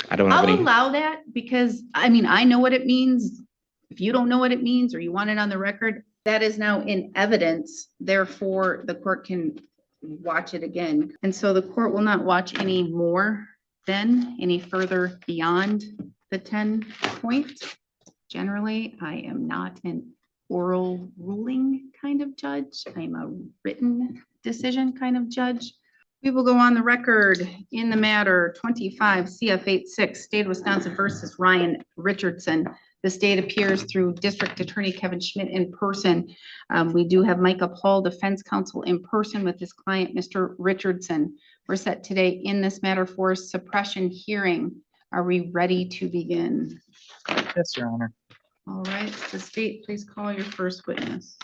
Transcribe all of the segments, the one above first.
I don't have I'll any. allow that because, I mean, I know what it means. If you don't know what it means or you want it on the record, that is now in evidence. Therefore, the court can watch it again. And so the court will not watch any more than any further beyond the 10 points. Generally, I am not an oral ruling kind of judge. I'm a written decision kind of judge. We will go on the record in the matter 25 CF 86 State of Wisconsin versus Ryan Richardson. The state appears through District Attorney Kevin Schmidt in person. We do have Micah Paul, defense counsel, in person with his client, Mr. Richardson. We're set today in this matter for suppression hearing. Are we ready to begin? Yes, Your Honor. All right, the state, please call your first witness.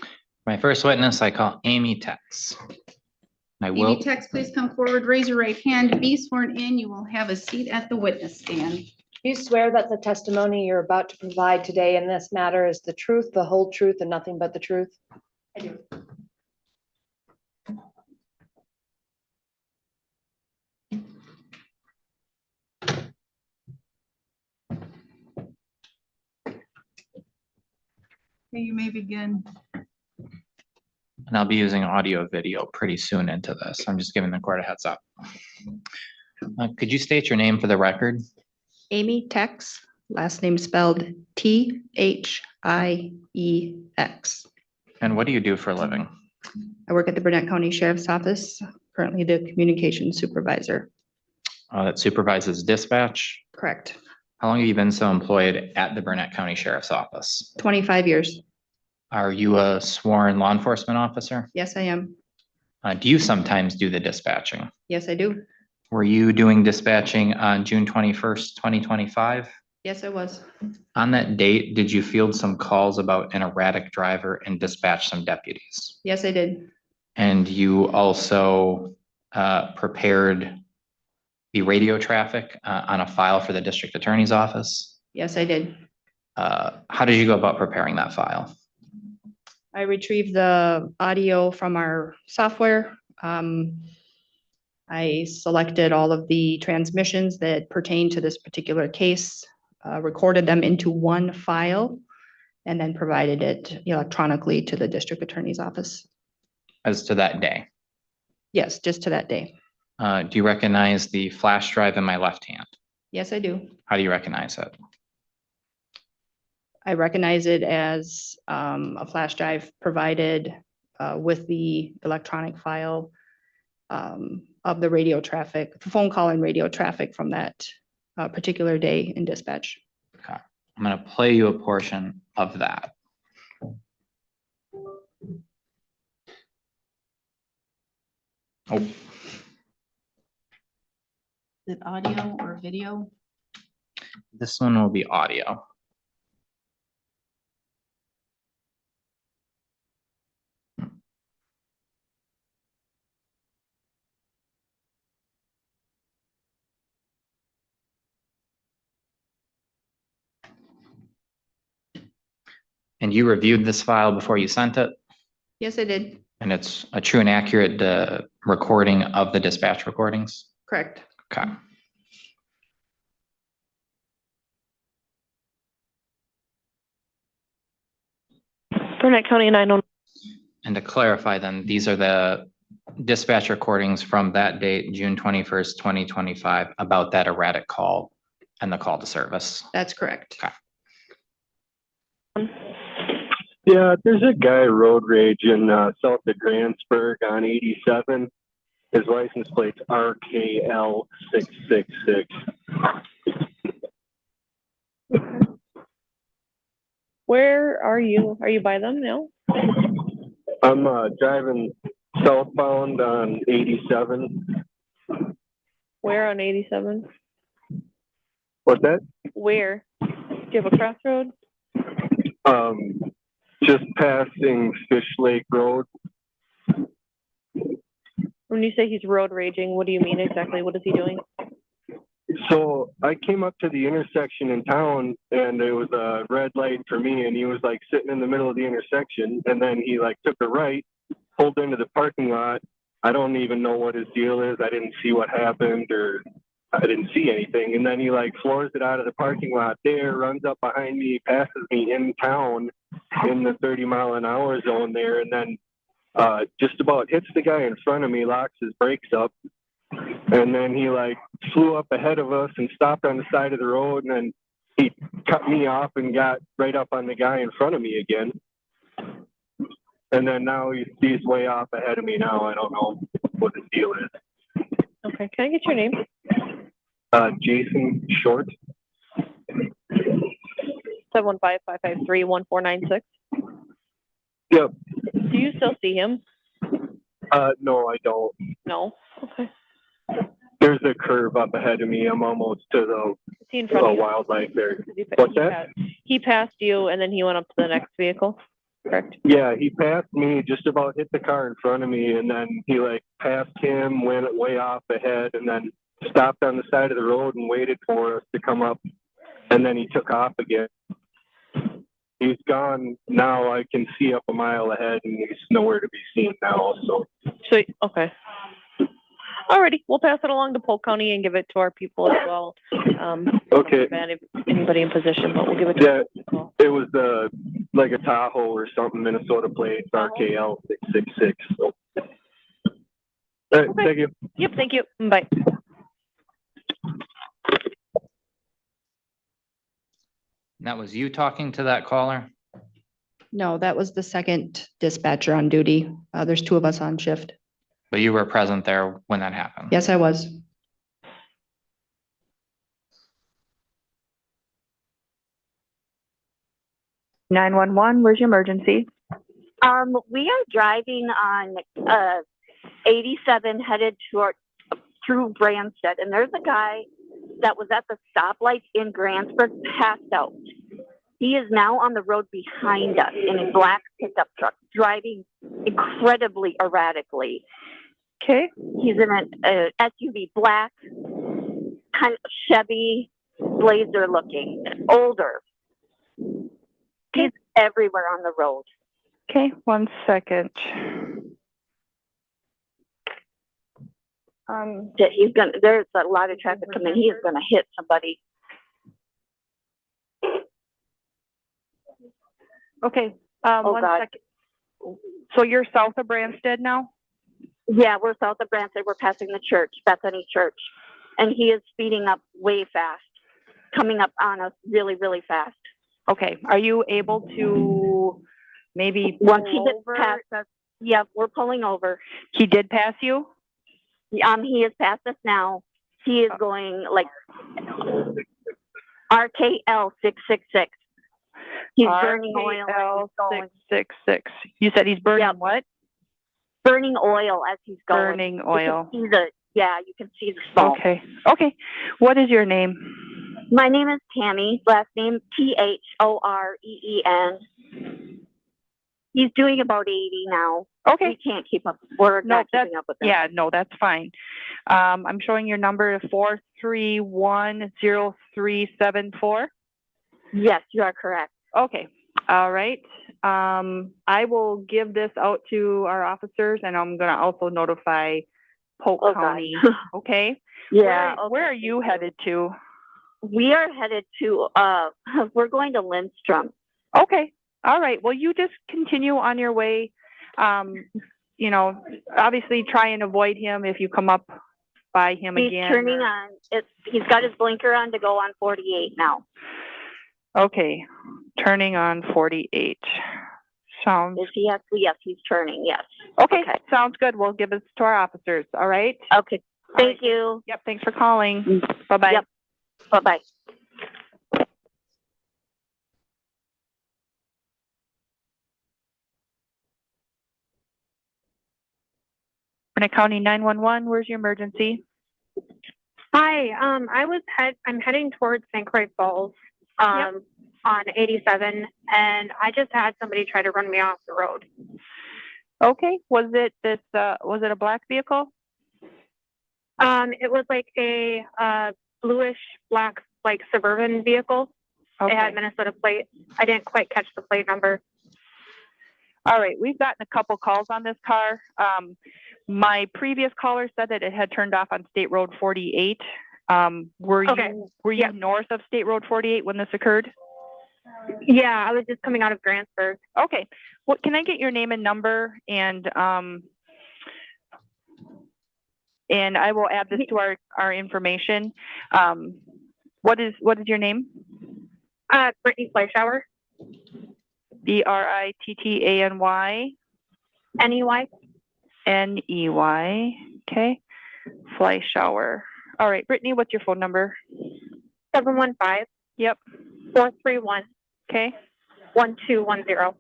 My first witness, I call Amy Tex. Amy Tex, please come forward, raise your right hand, be sworn in. You will have a seat at the witness stand. You swear that the testimony you're about to provide today in this matter is the truth, the whole truth, and nothing but the truth? I do. Okay, you may begin. And I'll be using audio video pretty soon into this. I'm just giving the court a heads up. Could you state your name for the record? Amy Tex, last name spelled Thiex. And what do you do for a living? I work at the Burnett County Sheriff's Office, currently the communications supervisor. That supervises dispatch. Correct. How long have you been so employed at the Burnett County Sheriff's Office? 25 years. Are you a sworn law enforcement officer? Yes, I am. Do you sometimes do the dispatching? Yes, I do. Were you doing dispatching on June 21st, 2025? Yes, I was. On that date, did you field some calls about an erratic driver and dispatch some deputies? Yes, I did. And you also prepared the radio traffic on a file for the district attorney's office? Yes, I did. How did you go about preparing that file? I retrieved the audio from our software. I selected all of the transmissions that pertain to this particular case, recorded them into one file, and then provided it electronically to the district attorney's office. As to that day? Yes, just to that day. Do you recognize the flash drive in my left hand? Yes, I do. How do you recognize it? I recognize it as a flash drive provided with the electronic file of the radio traffic, phone call and radio traffic from that particular day in dispatch. Okay. I'm going to play you a portion of that. Oh. Is it audio or video? This one will be audio. And you reviewed this file before you sent it? Yes, I did. And it's a true and accurate recording of the dispatch recordings? Correct. Okay. Burnett County 911. And to clarify then, these are the dispatch recordings from that date, June 21st, 2025, about that erratic call and the call to service. That's correct. Okay. Yeah, there's a guy road raging south of Grantsburg on 87. His license plate's RKL666. Where are you? Are you by them now? I'm driving southbound on 87. Where on 87? What's that? Where? Do you have a crossroad? Just passing Fish Lake Road. When you say he's road raging, what do you mean exactly? What is he doing? So I came up to the intersection in town and it was a red light for me and he was like sitting in the middle of the intersection and then he like took a right, pulled into the parking lot. I don't even know what his deal is. I didn't see what happened or I didn't see anything. And then he like floors it out of the parking lot there, runs up behind me, passes me in town in the 30-mile-an-hour zone there, and then just about hits the guy in front of me, locks his brakes up. And then he like flew up ahead of us and stopped on the side of the road, and then he cut me off and got right up on the guy in front of me again. And then now he's way off ahead of me now. I don't know what his deal is. Okay, can I get your name? Jason Short. 715-553-1496. Yep. Do you still see him? No, I don't. No. Okay. There's a curve up ahead of me. I'm almost to the Is he in front of you? wildlife there. What's that? He passed you and then he went up to the next vehicle, correct? Yeah, he passed me, just about hit the car in front of me, and then he like passed him, went way off ahead, and then stopped on the side of the road and waited for us to come up, and then he took off again. He's gone now. I can see up a mile ahead, and he's nowhere to be seen now. So Okay. Alrighty, we'll pass it along to Polk County and give it to our people as well. Okay. Anybody in position, but we'll give it to Yeah, people. it was like a Tahoe or something, Minnesota plates, RKL 666. So. All right, Okay. thank you. Yep, thank you. Bye. That was you talking to that caller? No, that was the second dispatcher on duty. There's two of us on shift. But you were present there when that happened? Yes, I was. Where's your emergency? We are driving on 87 headed through Branstead, and there's a guy that was at the stoplight in Grantsburg passed out. He is now on the road behind us in a black pickup truck, driving incredibly erratically. Okay. He's in an SUV, black, kind of Chevy Blazer looking, older. He's everywhere on the road. Okay, 1 second. There's a lot of traffic coming. He is gonna hit somebody. Okay, Oh, 1 God. second. So you're south of Branstead now? Yeah, we're south of Branstead. We're passing the church, Bethany Church. And he is speeding up way fast, coming up on us really, really fast. Okay, are you able to maybe Once he pull gets over? past us, yeah, we're pulling over. He did pass you? He is past us now. He is going like RKL 666. He's burning oil. RKL As he's going. 666. You said he's burning Yep. what? Burning oil as he's going. Burning oil. You can see the smoke. Okay. Okay. What is your name? My name is Tammy. Last name Thoreen. He's doing about 80 now. Okay. We can't keep up. We're No, not keeping up with him. Yeah, no, that's fine. I'm showing your number 4310374. Yes, you are correct. Okay. All right. I will give this out to our officers, and I'm going to also notify Polk Oh, God. County. Okay. Yeah. Where are okay, you thank headed to? We are headed to, we're going to Lindstrom. Okay. All right. Well, you just continue on your way. Obviously try and avoid him if you come up by him He's again. turning on, he's got his blinker on to go on 48 now. Okay. Turning on 48. Sounds Is he actually? Yes, he's turning. Yes. okay. Sounds good. We'll give this to our officers. All right. Okay. Thank you. Yep. Thanks for calling. Bye-bye. Yep. Bye-bye. Burnett County 911, where's your emergency? Hi, I'm heading towards St. Croix Falls, on 87, and I just had somebody try to run me off the road. Okay, was it a black vehicle? It was like a bluish black, like Suburban vehicle. Okay. It had Minnesota plate. I didn't quite catch the plate number. All right, we've gotten a couple calls on this car. My previous caller said that it had turned off on State Road 48, Were Okay. you Yeah. north of State Road 48 when this occurred? Yeah, I was just coming out of Grantsburg. Okay. What, can I get your name and number, and I will add this to our information. What is your name? Brittany Fleischauer, Brittany NEY. Ney. Okay. Fleischauer. All right, Brittany, what's your phone number? 715. Yep. 431. Okay. 1210.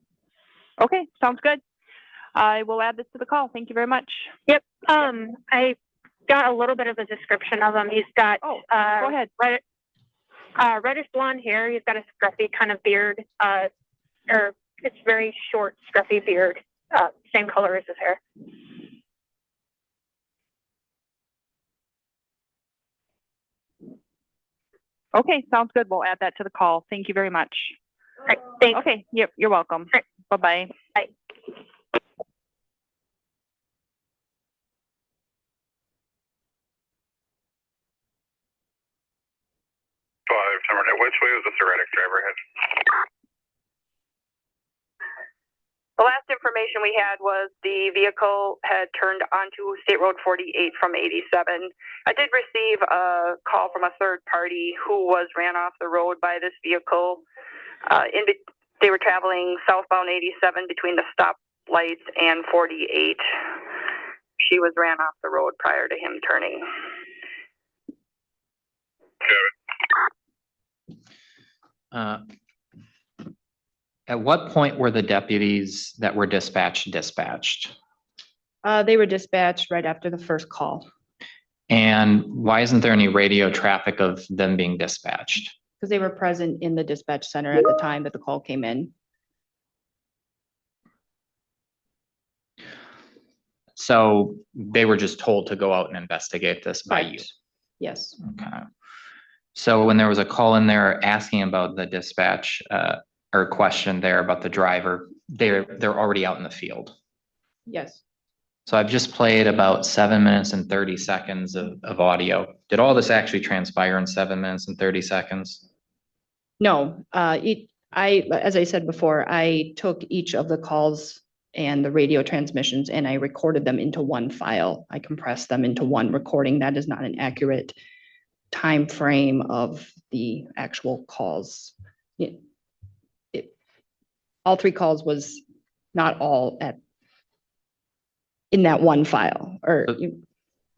Okay, sounds good. I will add this to the call. Thank you very much. Yep. I got a little bit of a description of him. He's got Go ahead. reddish blonde hair. He's got a scruffy kind of beard, or it's very short, scruffy beard, same color as his hair. Okay, sounds good. We'll add that to the call. Thank you very much. All right, thanks. Okay, yep, you're welcome. Right. Bye-bye. Bye. Which way was this erratic driver head? The last information we had was the vehicle had turned onto State Road 48 from 87. I did receive a call from a third party who was ran off the road by this vehicle. They were traveling southbound 87 between the stoplights and 48. She was ran off the road prior to him turning. At what point were the deputies that were dispatched? They were dispatched right after the first call And why isn't there any radio traffic of them being dispatched? because they were present in the dispatch center at the time that the call came in. So they were just told to go out and investigate this by you? Correct. Yes. Okay. So when there was a call in there asking about the dispatch, or question there about the driver, they're already out in the field. Yes. So I've just played about 7 minutes and 30 seconds of audio. Did all this actually transpire in 7 minutes and 30 seconds? No, as I said before, I took each of the calls and the radio transmissions and I recorded them into one file. I compressed them into one recording. That is not an accurate time frame of the actual calls. All three calls was not all in that one file, or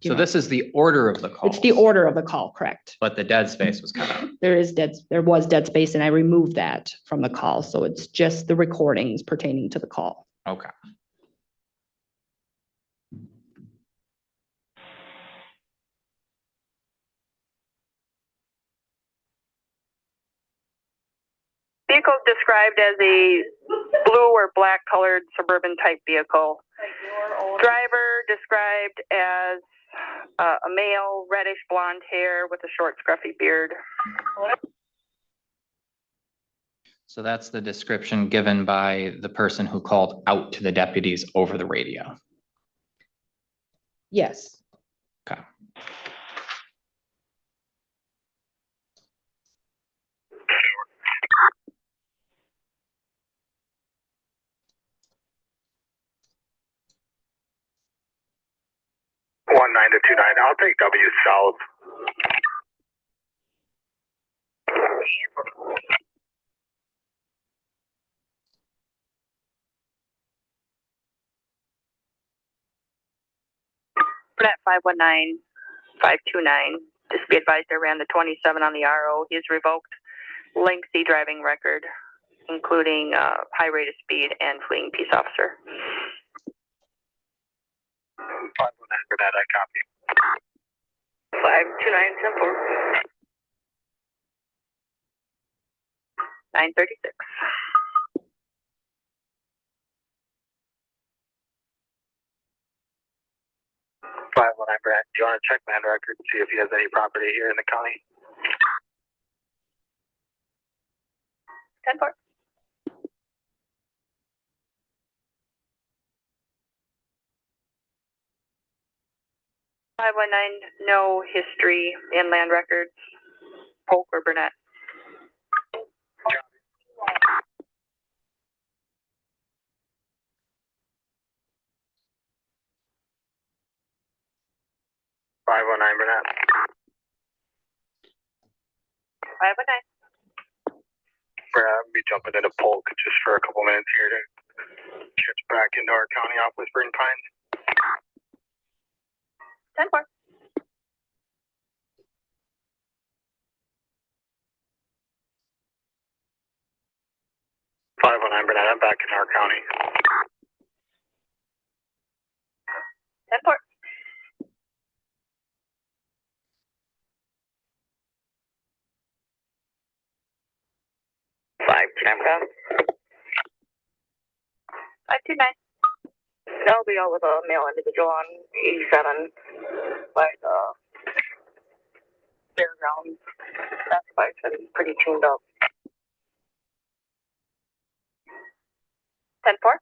So this is the order of the call. it's the order of the call, correct? But the dead space was cut out. There was dead space and I removed that from the call. So it's just the recordings pertaining to the call. Okay. Vehicle described as a blue or black colored suburban type vehicle. Driver described as a male, reddish blonde hair with a short scruffy beard. So that's the description given by the person who called out to the deputies over the radio. Yes. Okay. One 9 to 2 9. I'll take W south. At 519-529, just be advised I ran the 27 on the RO. He's revoked lengthy driving record, including high rate of speed and fleeing peace officer. 519 for that, I copy. 529-10-4. 936. 519 Brad. Do you want to check land record and see if he has any property here in the county? 10-4. 519, no history in land records. Polk or Burnett? 509 Burnett. 519. Brad, I'll be jumping into Polk just for a couple minutes here to catch back into our county off with Spring Pines. 10-4. Burnett, I'm back in our county. 10-4. Five two nine. I'll be out with a male individual on 87 by the fairgrounds. That bike's been pretty tuned up. 10-4.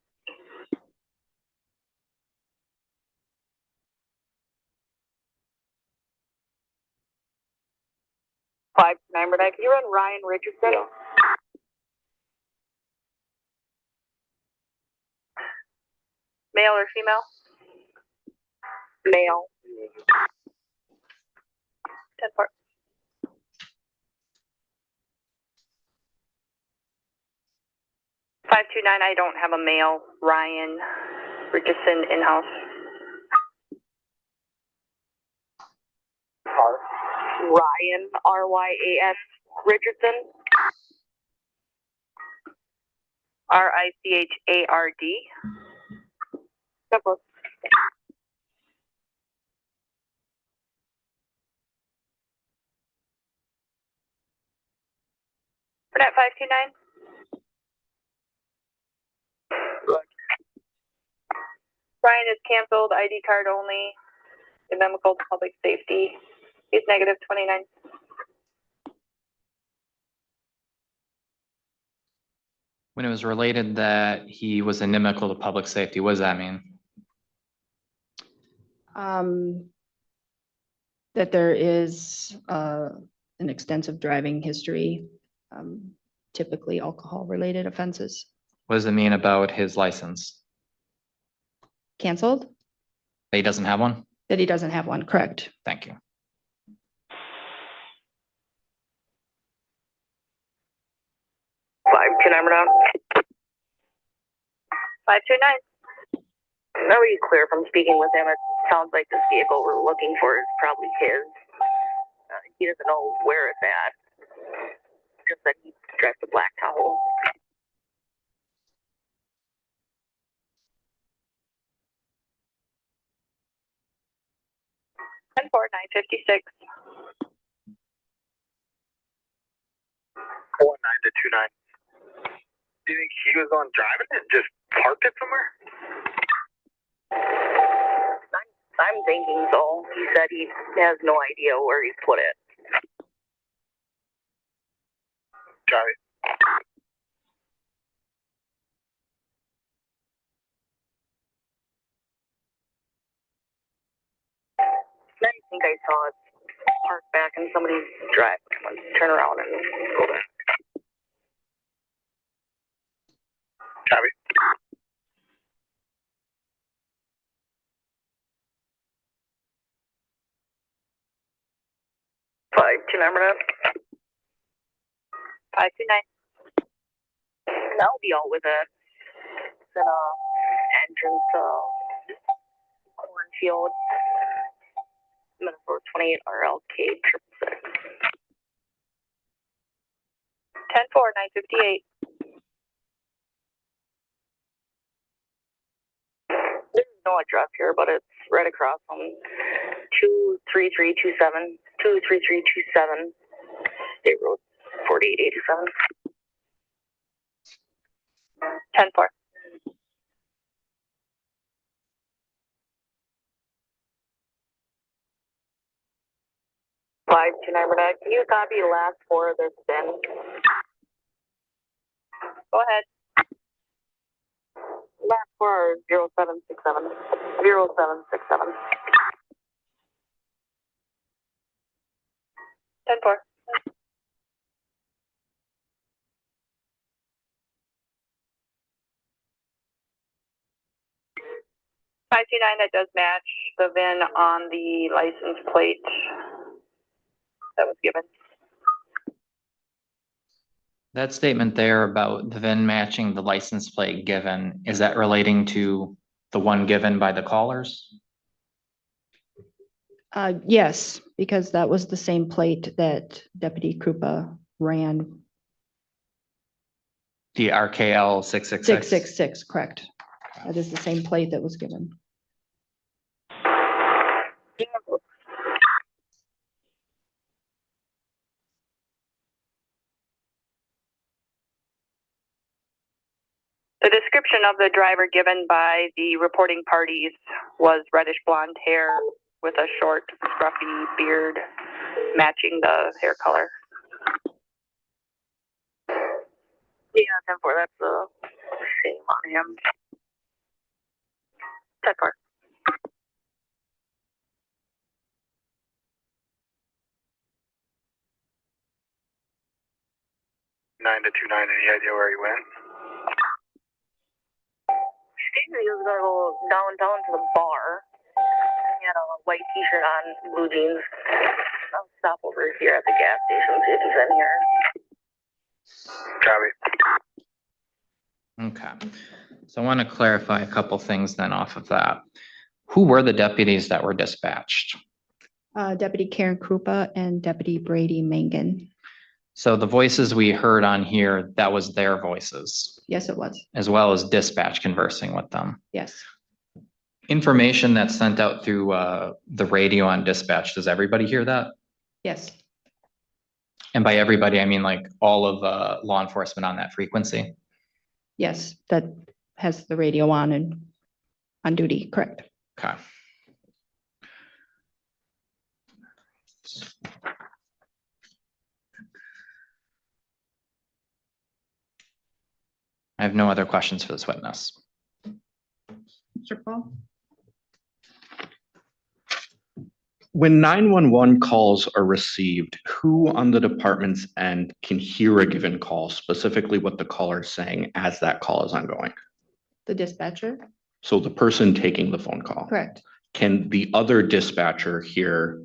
Five nine. Can you run Ryan Richardson? Male or female? Male. 10-4. 529. I don't have a male. Ryan Richardson in-house. Ryan RYAN Richardson. RICHARD. Simple. Burnett 529. Brian is canceled, ID card only, inimical to public safety. He's negative 29. When it was related that he was inimical to public safety, what does that mean? That there is an extensive driving history, typically alcohol-related offenses. What does it mean about his license? Canceled? That he doesn't have one? That he doesn't have one, correct. Thank you. Five two nine. 529. That was clear from speaking with him. It sounds like this vehicle we're looking for is probably his. He doesn't know where it's at. Just that he drives a black Tahoe. And 4956. 49 to 29. Do you think he was on driving and just parked it somewhere? I'm thinking so. He said he has no idea where he's put it. Got it. I think I saw it parked back in somebody's drive. Turn around and go back. Copy. Five two nine. 529. I'll be out with it. It's in a entrance cornfield. Minnesota 28 RLK 666. 10-4, 958. There's no address here, but it's right across from 23327 State Road 4887. 10-4. Five two nine. Can you copy the last four of this then? Go ahead. Last four are 0767. 0767. 10-4. 529, that does match the VIN on the license plate that was given. That statement there about the VIN matching the license plate given, is that relating to the one given by the callers? Yes, because that was the same plate that Deputy Krupa ran. The RKL 666? 666, correct. That is the same plate that was given. The description of the driver given by the reporting parties was reddish blonde hair with a short, scruffy beard matching the hair color. Yeah, 10-4, that's the same on him. 10-4. Nine to 29. Any idea where he went? He was gonna go downtown to the bar. He had a white t-shirt on, blue jeans. I'll stop over here at the gas station, see if he's in here. Copy. Okay, so I want to clarify a couple things then off of that. Who were the deputies that were dispatched? Deputy Karen Krupa and Deputy Brady Mangan. So the voices we heard on here, that was their voices, Yes, it was. as well as dispatch conversing with them. Yes. Information that's sent out through the radio on dispatch, does everybody hear that? Yes. And by everybody, I mean like all of law enforcement on that frequency? Yes, that has the radio on and on duty, correct. Okay. I have no other questions for this witness. Mr. Paul? When 911 calls are received, who on the department's end can hear a given call, specifically what the caller is saying as that call is ongoing? The dispatcher, So the person taking the phone call. correct. Can the other dispatcher hear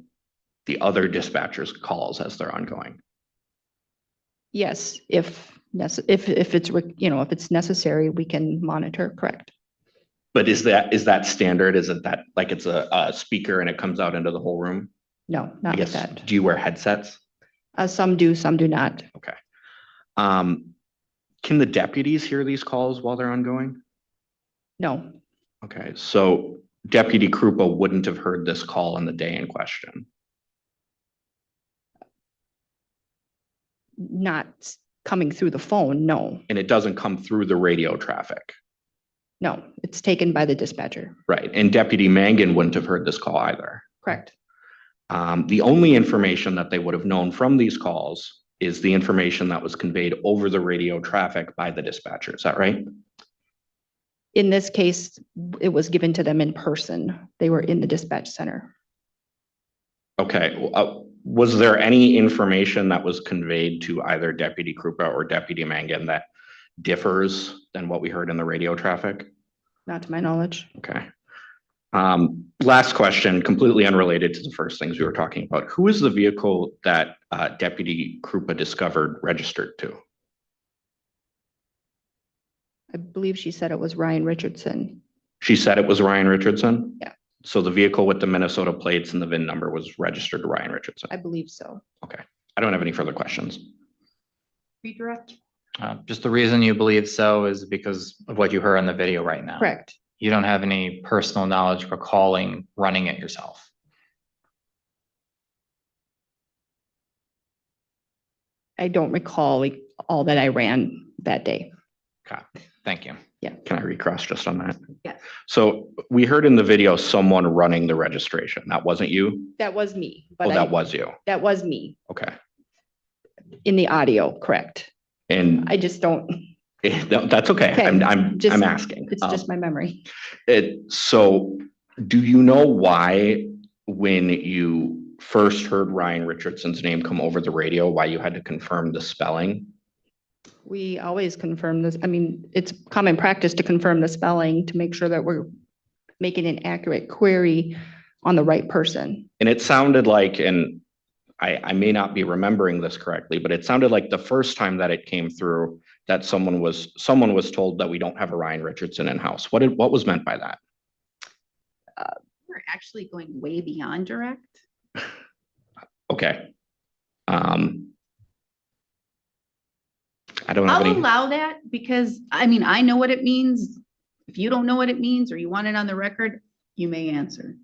the other dispatcher's calls as they're ongoing? Yes, if it's, if it's necessary, we can monitor, correct. But is that standard? Is it that like it's a speaker and it comes out into the whole room? No, I not with guess, that. do you wear headsets? Some do, some do not. Okay. Can the deputies hear these calls while they're ongoing? No, Okay, so Deputy Krupa wouldn't have heard this call on the day in question. not coming through the phone, no. And it doesn't come through the radio traffic. No, it's taken by the dispatcher, Right, and Deputy Mangan wouldn't have heard this call either. correct. The only information that they would have known from these calls is the information that was conveyed over the radio traffic by the dispatcher. Is that right? In this case, it was given to them in person. They were in the dispatch center. Okay, was there any information that was conveyed to either Deputy Krupa or Deputy Mangan that differs than what we heard in the radio traffic? Not to my knowledge. Okay. Last question, completely unrelated to the first things we were talking about. Who is the vehicle that Deputy Krupa discovered registered to? I believe she said it was Ryan Richardson. She said it was Ryan Richardson? Yeah. So the vehicle with the Minnesota plates and the VIN number was registered to Ryan Richardson? I believe so. Okay. I don't have any further questions. Redirect? Just the reason you believe so is because of what you heard on the video right now. Correct. You don't have any personal knowledge recalling running it yourself. I don't recall like all that I ran that day. Okay, thank you. Can I recross just on that? Yes. So we heard in the video someone running the registration. That wasn't you? That was me. Oh, But that was you. that was me Okay. in the audio, correct. And I just don't, no, that's okay. Okay, I'm just- asking. it's just my memory. So do you know why when you first heard Ryan Richardson's name come over the radio, why you had to confirm the spelling? We always confirm this. I mean, it's common practice to confirm the spelling to make sure that we're making an accurate query on the right person. And it sounded like, and I may not be remembering this correctly, but it sounded like the first time that it came through that someone was told that we don't have a Ryan Richardson in-house. What was meant by that? We're actually going way beyond direct. Okay. I don't have I'll any, allow that because, I mean, I know what it means. If you don't know what it means or you want it on the record, you may answer.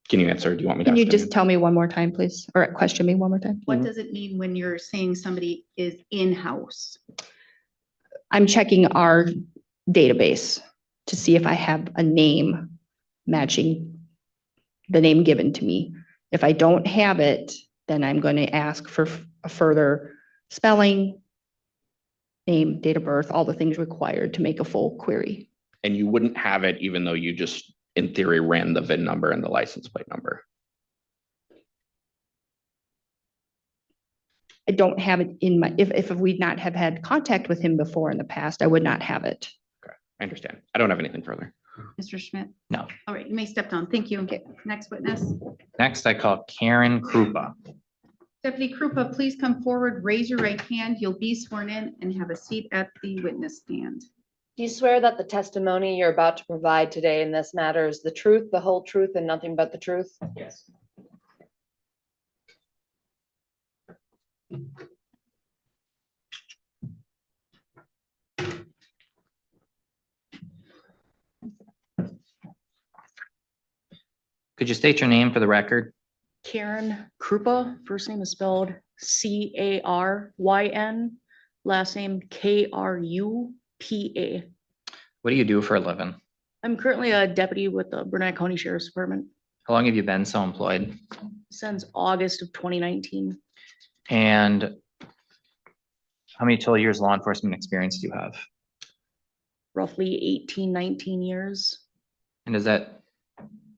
can you answer? Do you want me to? Can you ask just again? tell me one more time, please? Or question me one more time? What does it mean when you're saying somebody is in-house? I'm checking our database to see if I have a name matching the name given to me. If I don't have it, then I'm going to ask for a further spelling, name, date of birth, all the things required to make a full query. And you wouldn't have it even though you just, in theory, ran the VIN number and the license plate number. I don't have it in my, if we'd not have had contact with him before in the past, I would not have it. Okay, I understand. I don't have anything further. Mr. Schmidt? No. All right, you may step down. Thank you. Okay, next witness. Next, I call Karen Krupa. Deputy Krupa, please come forward, raise your right hand. You'll be sworn in and have a seat at the witness stand. Do you swear that the testimony you're about to provide today in this matter is the truth, the whole truth, and nothing but the truth? Yes. Could you state your name for the record? Karen Krupa, first name is spelled Caryn, last name Krupa. What do you do for a living? I'm currently a deputy with the Burnett County Sheriff's Department How long have you been so employed? since August of 2019. And how many total years law enforcement experience do you have? Roughly 18, 19 years. And does that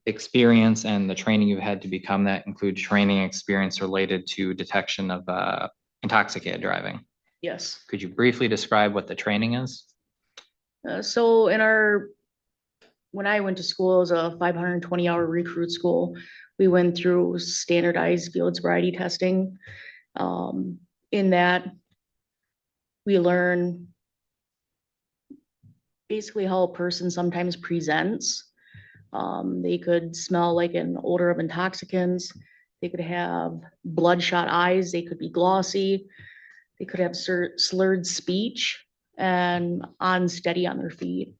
experience and the training you've had to become that include training experience related to detection of intoxicated driving? Yes. Could you briefly describe what the training is? So when I went to school, it was a 520-hour recruit school. We went through standardized field sobriety testing. In that, we learn basically how a person sometimes presents. They could smell like an odor of intoxicants. They could have bloodshot eyes. They could be glossy. They could have slurred speech and unsteady on their feet.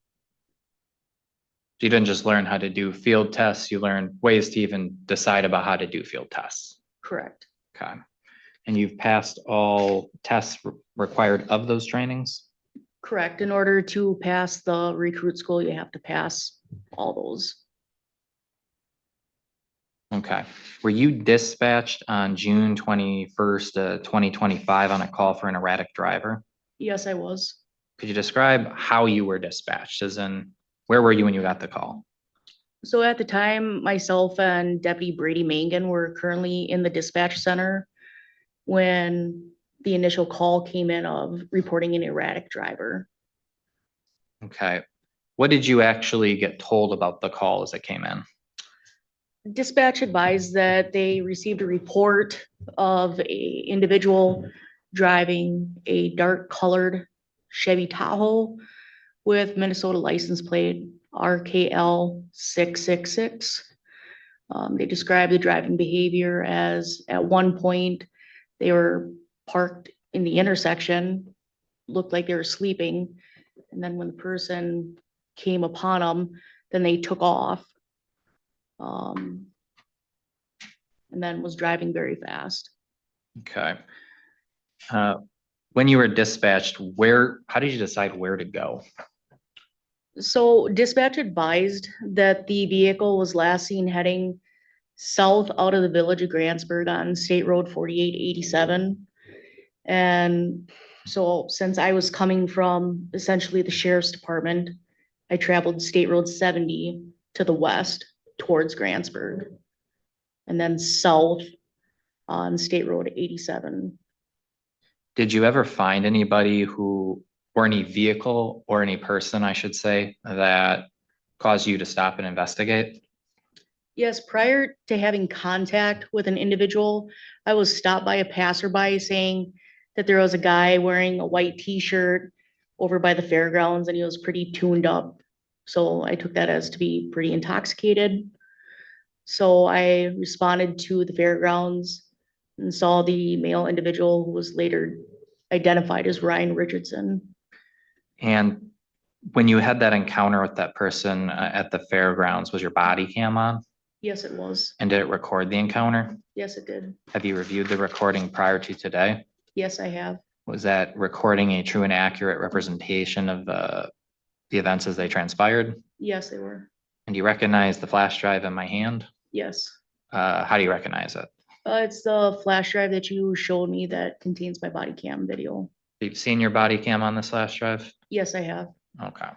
You didn't just learn how to do field tests, you learned ways to even decide about how to do field tests. Correct. Okay. And you've passed all tests required of those trainings? Correct. In order to pass the recruit school, you have to pass all those. Okay. Were you dispatched on June 21st, 2025 on a call for an erratic driver? Yes, I was. Could you describe how you were dispatched? As in, where were you when you got the call? So at the time, myself and Deputy Brady Mangan were currently in the dispatch center when the initial call came in of reporting an erratic driver. Okay. What did you actually get told about the call as it came in? Dispatch advised that they received a report of a individual driving a dark colored Chevy Tahoe with Minnesota license plate RKL 666. They described the driving behavior as at one point they were parked in the intersection, looked like they were sleeping. And then when the person came upon them, then they took off. And then was driving very fast. Okay. When you were dispatched, how did you decide where to go? So dispatch advised that the vehicle was last seen heading south out of the village of Grantsburg on State Road 4887. And so since I was coming from essentially the sheriff's department, I traveled State Road 70 to the west towards Grantsburg. and then south on State Road 87. Did you ever find anybody who, or any vehicle or any person, I should say, that caused you to stop and investigate? Yes, prior to having contact with an individual, I was stopped by a passerby saying that there was a guy wearing a white t-shirt over by the fairgrounds and he was pretty tuned up. So I took that as to be pretty intoxicated. So I responded to the fairgrounds and saw the male individual who was later identified as Ryan Richardson. And when you had that encounter with that person at the fairgrounds, was your body cam on? Yes, it was. And did it record the encounter? Yes, it did. Have you reviewed the recording prior to today? Yes, I have. Was that recording a true and accurate representation of the events as they transpired? Yes, they were. And do you recognize the flash drive in my hand? Yes. How do you recognize it? It's the flash drive that you showed me that contains my body cam video. You've seen your body cam on this flash drive? Yes, I have. Okay.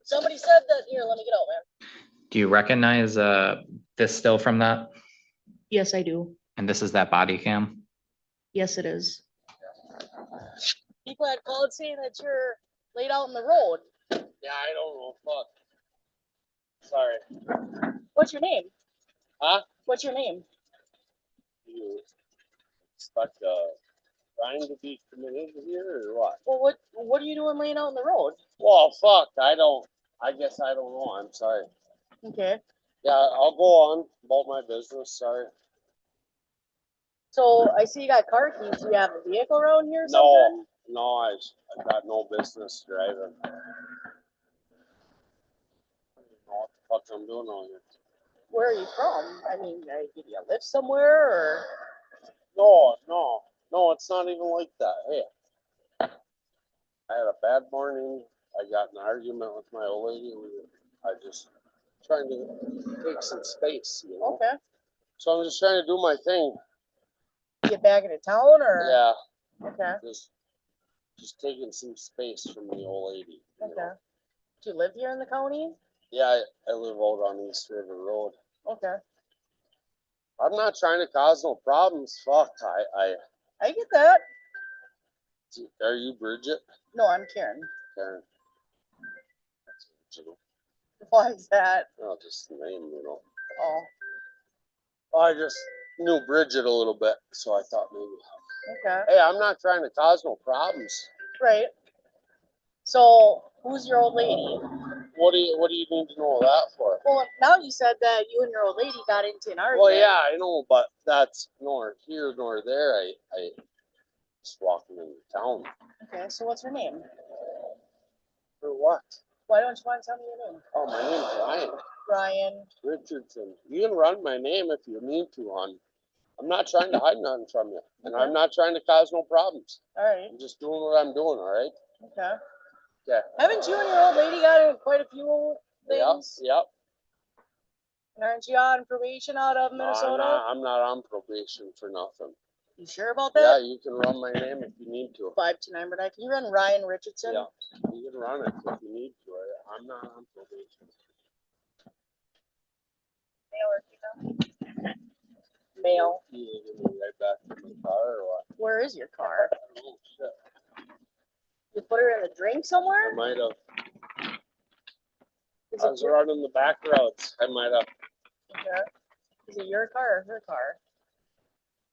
Somebody said that, here, let me get out, man. Do you recognize this still from that? Yes, I do. And this is that body cam? Yes, it is. People had called saying that you're laid out in the road. Yeah, I don't know. Fuck. Sorry. What's your name? Huh? What's your name? You expect Ryan to be committed here or what? Well, what are you doing laying out in the road? Well, fuck. I guess I don't know. I'm sorry. Okay. Yeah, I'll go on about my business. Sorry. So I see you got car keys. Do you have a vehicle around here or No, something? no, I've got no business driving. I don't know what the fuck I'm doing on here. Where are you from? I mean, I give you a lift somewhere or? No, it's not even like that. Hey, I had a bad morning. I got in an argument with my old lady. I just trying to take some space, you know? Okay. So I'm just trying to do my thing. Get back into town or? Yeah. Okay. Just taking some space from the old lady. Okay. Know? Do you live here in the county? Yeah, I live out on East River Road. Okay. I'm not trying to cause no problems. Fuck, I get that. Are you Bridget? No, I'm Karen. Karen. That's original. Why is that? No, just the name, you know. Oh. I just knew Bridget a little bit, so I thought maybe. Okay. Hey, I'm not trying to cause no problems. Right. So, who's your old lady? What do you need to know that for? Well, now you said that you and your old lady got into an argument. Well, yeah, I know, but that's nor here nor there. I just walking into town. Okay, so what's her name? For what? Why don't you want to tell me your name? Oh, my name's Ryan. Ryan Richardson. You can run my name if you need to, hon. I'm not trying to hide nothing from you, and I'm not trying to cause no problems. All right. I'm just doing what I'm doing, all right? Okay. Okay. Haven't you and your old lady got in quite a few things? Yep. And aren't you on probation out of Minnesota? No, I'm not on probation for nothing. You sure about Yeah, that? you can run my name if you need to. 529, but can you run Ryan Richardson? Yeah, you can run it if you need to. I'm not on probation. Male or female? Male. You need me right back to my car or what? Where is your car? Oh, shit. You put her in a drink somewhere? I might have. Is I it was your, running the back roads. I might have. okay. Is it your car or her car?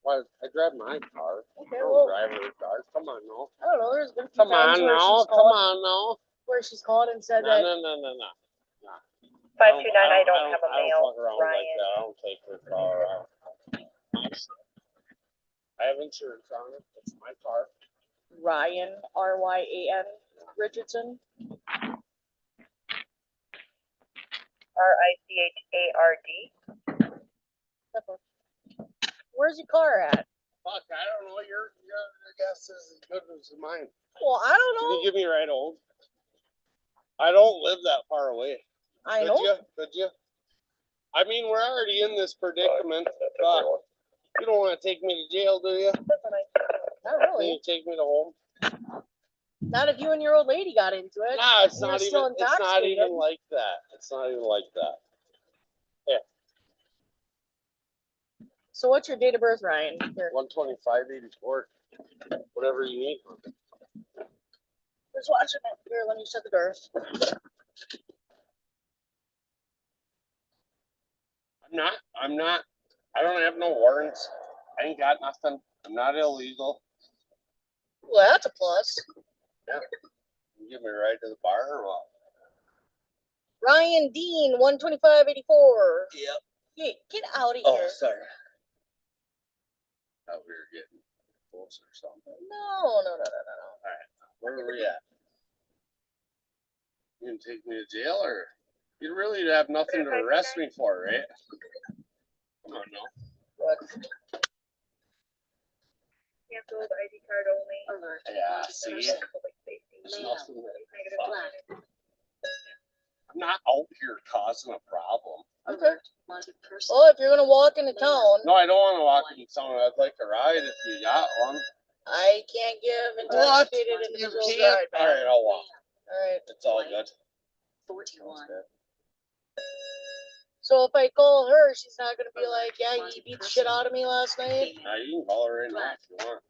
Well, I drive my car. Okay, I don't well, drive her car. Come on, no. I don't know. There's been a few Come times on where now. she's Come called, on now. where she's called and said No, that. no. 529, I don't have a I don't male, fuck around Ryan. like that. I don't take her car out. I have insurance on it. It's my car. Ryan, Ryan Richardson. RICHARD. Where's your car at? fuck, I don't know, your guess is as good as mine. Well, I don't Can you know. give me a ride home? I don't live that far away. I Could know. you? Could you? I mean, we're already in this predicament. You don't want to take me to jail, do you? Not Can really. you take me to home? Not if you and your old lady got into it. Nah, it's You were not still even. It's not intoxicated. even like that. It's not even like that. So what's your date of birth, Ryan? Here, 125.84. Whatever you need. just watching it. Here, let me shut the door. I'm not. I don't have no warrants. I ain't got nothing. I'm not illegal. Well, that's a plus. Yeah. You give me a ride to the bar or what? Ryan Dean, 125.84. Yep. Hey, get out of Oh, here. sorry. Thought we were getting close or something. No. Where are we at? You can take me to jail, or you really have nothing to arrest me for, right? Come on now. What? Canceled ID card only. Alert. Yeah, see? There's nothing that, I'm not out here causing a problem. Okay. Well, if you're gonna walk into town, No, I don't want to walk in town. I'd like a ride if you got one. I can't give intoxicated individuals a ride. All right, I'll walk. All right. It's all good. 41. So if I call her, she's not gonna be like, yeah, you beat the shit out of me last night. Now you can call her right now if you want.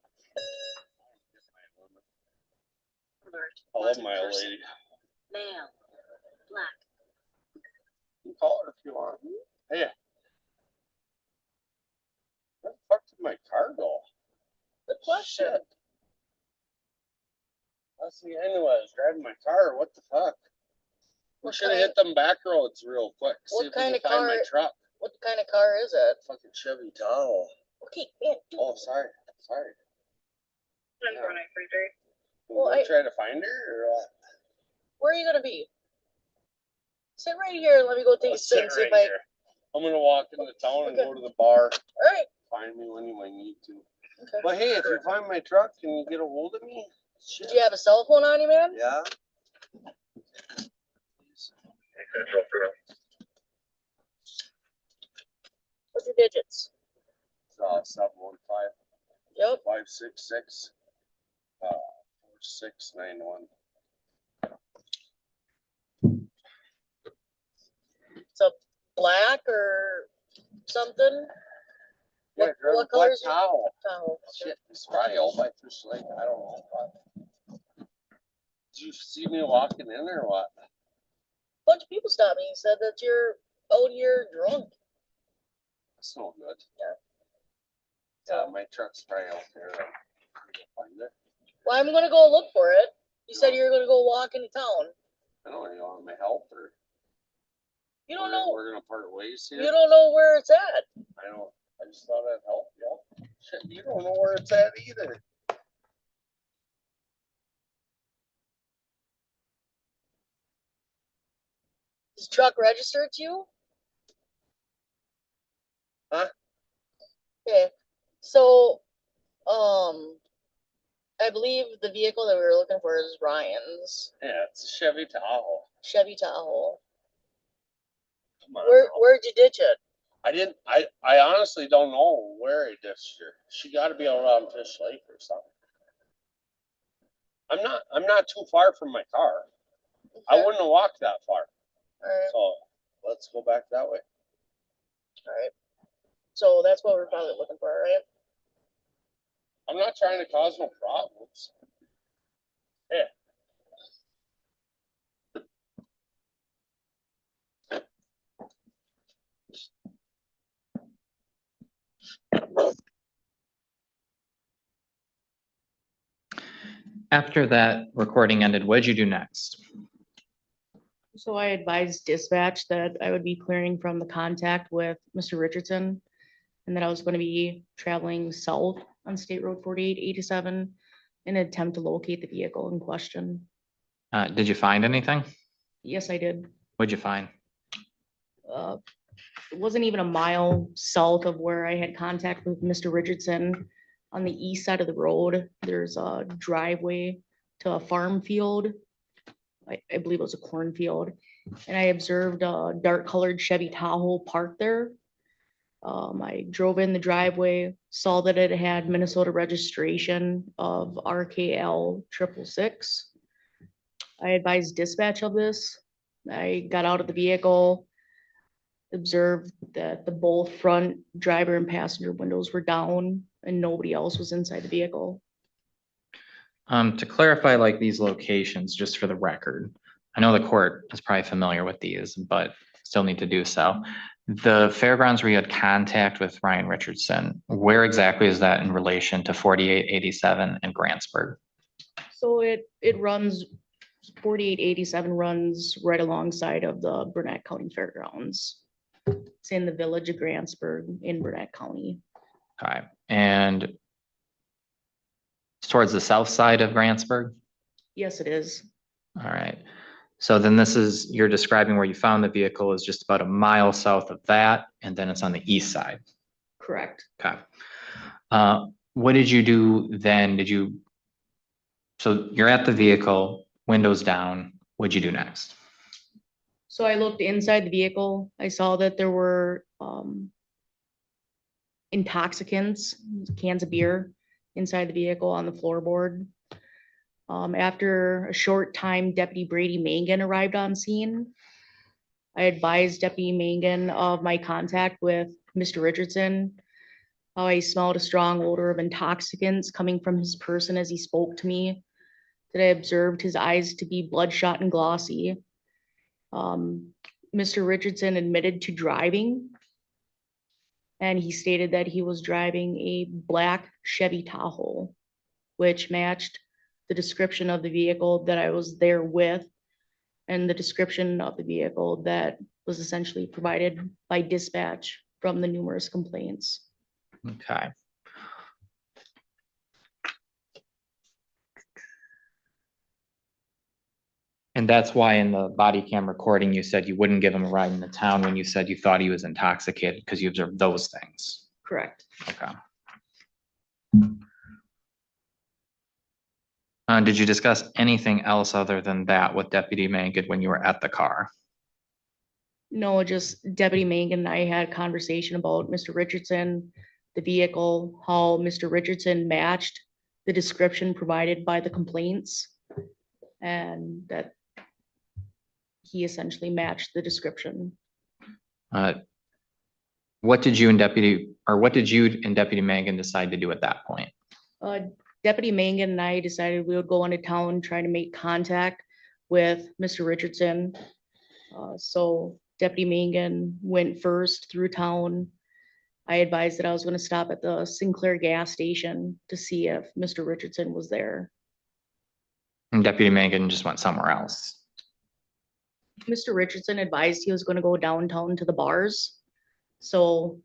Alert. I love my old lady. Male. Black. You can call her if you want. Hey. Where the fuck did my car go? Good question. Shit. That's the end of it. I was driving my car. What the fuck? We What should have kind- hit them back roads real quick. See What if we kind can of find my car- truck. What kind of car is it? Fucking Chevy Tahoe. Okay, man, dude. Oh, sorry. Sorry. 14933. Well, Can we I- try to find her or what? Where are you gonna be? Sit right here. Let me go take a Let's sit sit and see right if I. here. I'm gonna walk into town and Okay. go to the bar. All right. Find me when you might need to. Okay. But hey, if you find my truck, can you get a hold of me? Did you have a cell phone on you, man? Yeah. What's your digits? 715 Yep. 566 4691. It's a black or something. Yeah, What what color is it? Tahoe? Tahoe. Shit, it's probably all by Fish Lake. I don't know. Did you see me walking in or what? Bunch of people stopped me and said that you're out here drunk. That's no good. Yeah. Yeah, my truck's probably out there. Find it. Well, I'm gonna go look for it. You said you were gonna go walk into town. I don't know. You want my help or? You don't know. We're gonna part ways here. You don't know where it's at. I don't. I just thought I'd help you. Shit, you don't know where it's at either. Is the truck registered to you? Huh? Okay. So, I believe the vehicle that we were looking for is Ryan's Yeah, it's a Chevy Tahoe. Chevy Tahoe. Come on. now. Where'd you ditch it? I didn't. I honestly don't know where I ditched her. She got to be out on Fish Lake or something. I'm not too far from my car. I Okay. wouldn't have walked that far. All right. So let's go back that way. All right. So that's what we're probably looking for, right? I'm not trying to cause no problems. Yeah. After that recording ended, what did you do next? So I advised dispatch that I would be clearing from the contact with Mr. Richardson and that I was going to be traveling south on State Road 4887 in an attempt to locate the vehicle in question. Did you find anything? Yes, I did. What'd you find? It wasn't even a mile south of where I had contact with Mr. Richardson. on the east side of the road, there's a driveway to a farm field. I believe it was a cornfield. And I observed a dark colored Chevy Tahoe parked there. I drove in the driveway, saw that it had Minnesota registration of RKL 666. I advised dispatch of this. I got out of the vehicle, observed that the both front driver and passenger windows were down and nobody else was inside the vehicle. To clarify, like these locations, just for the record, I know the court is probably familiar with these, but still need to do so. The fairgrounds where you had contact with Ryan Richardson, where exactly is that in relation to 4887 and Grantsburg? So it runs, 4887 runs right alongside of the Burnett County Fairgrounds. It's in the village of Grantsburg in Burnett County. Okay, and it's towards the south side of Grantsburg? Yes, it is. All right. So then this is, you're describing where you found the vehicle is just about a mile south of that, and then it's on the east side. Correct. Okay. What did you do then? So you're at the vehicle, windows down. What'd you do next? So I looked inside the vehicle. I saw that there were intoxicants, cans of beer inside the vehicle on the floorboard. After a short time, Deputy Brady Mangan arrived on scene. I advised Deputy Mangan of my contact with Mr. Richardson, how I smelled a strong odor of intoxicants coming from his person as he spoke to me, that I observed his eyes to be bloodshot and glossy. Mr. Richardson admitted to driving, and he stated that he was driving a black Chevy Tahoe, which matched the description of the vehicle that I was there with and the description of the vehicle that was essentially provided by dispatch from the numerous complaints. Okay. And that's why in the body cam recording, you said you wouldn't give him a ride in the town when you said you thought he was intoxicated because you observed those things. Correct. Okay. Did you discuss anything else other than that with Deputy Mangan when you were at the car? No, just Deputy Mangan and I had a conversation about Mr. Richardson, the vehicle, how Mr. Richardson matched the description provided by the complaints, and that he essentially matched the description. What did you and Deputy Mangan decide to do at that point? Deputy Mangan and I decided we would go into town, try to make contact with Mr. Richardson. So Deputy Mangan went first through town. I advised that I was going to stop at the Sinclair gas station to see if Mr. Richardson was there. And Deputy Mangan just went somewhere else. Mr. Richardson advised he was going to go downtown to the bars. So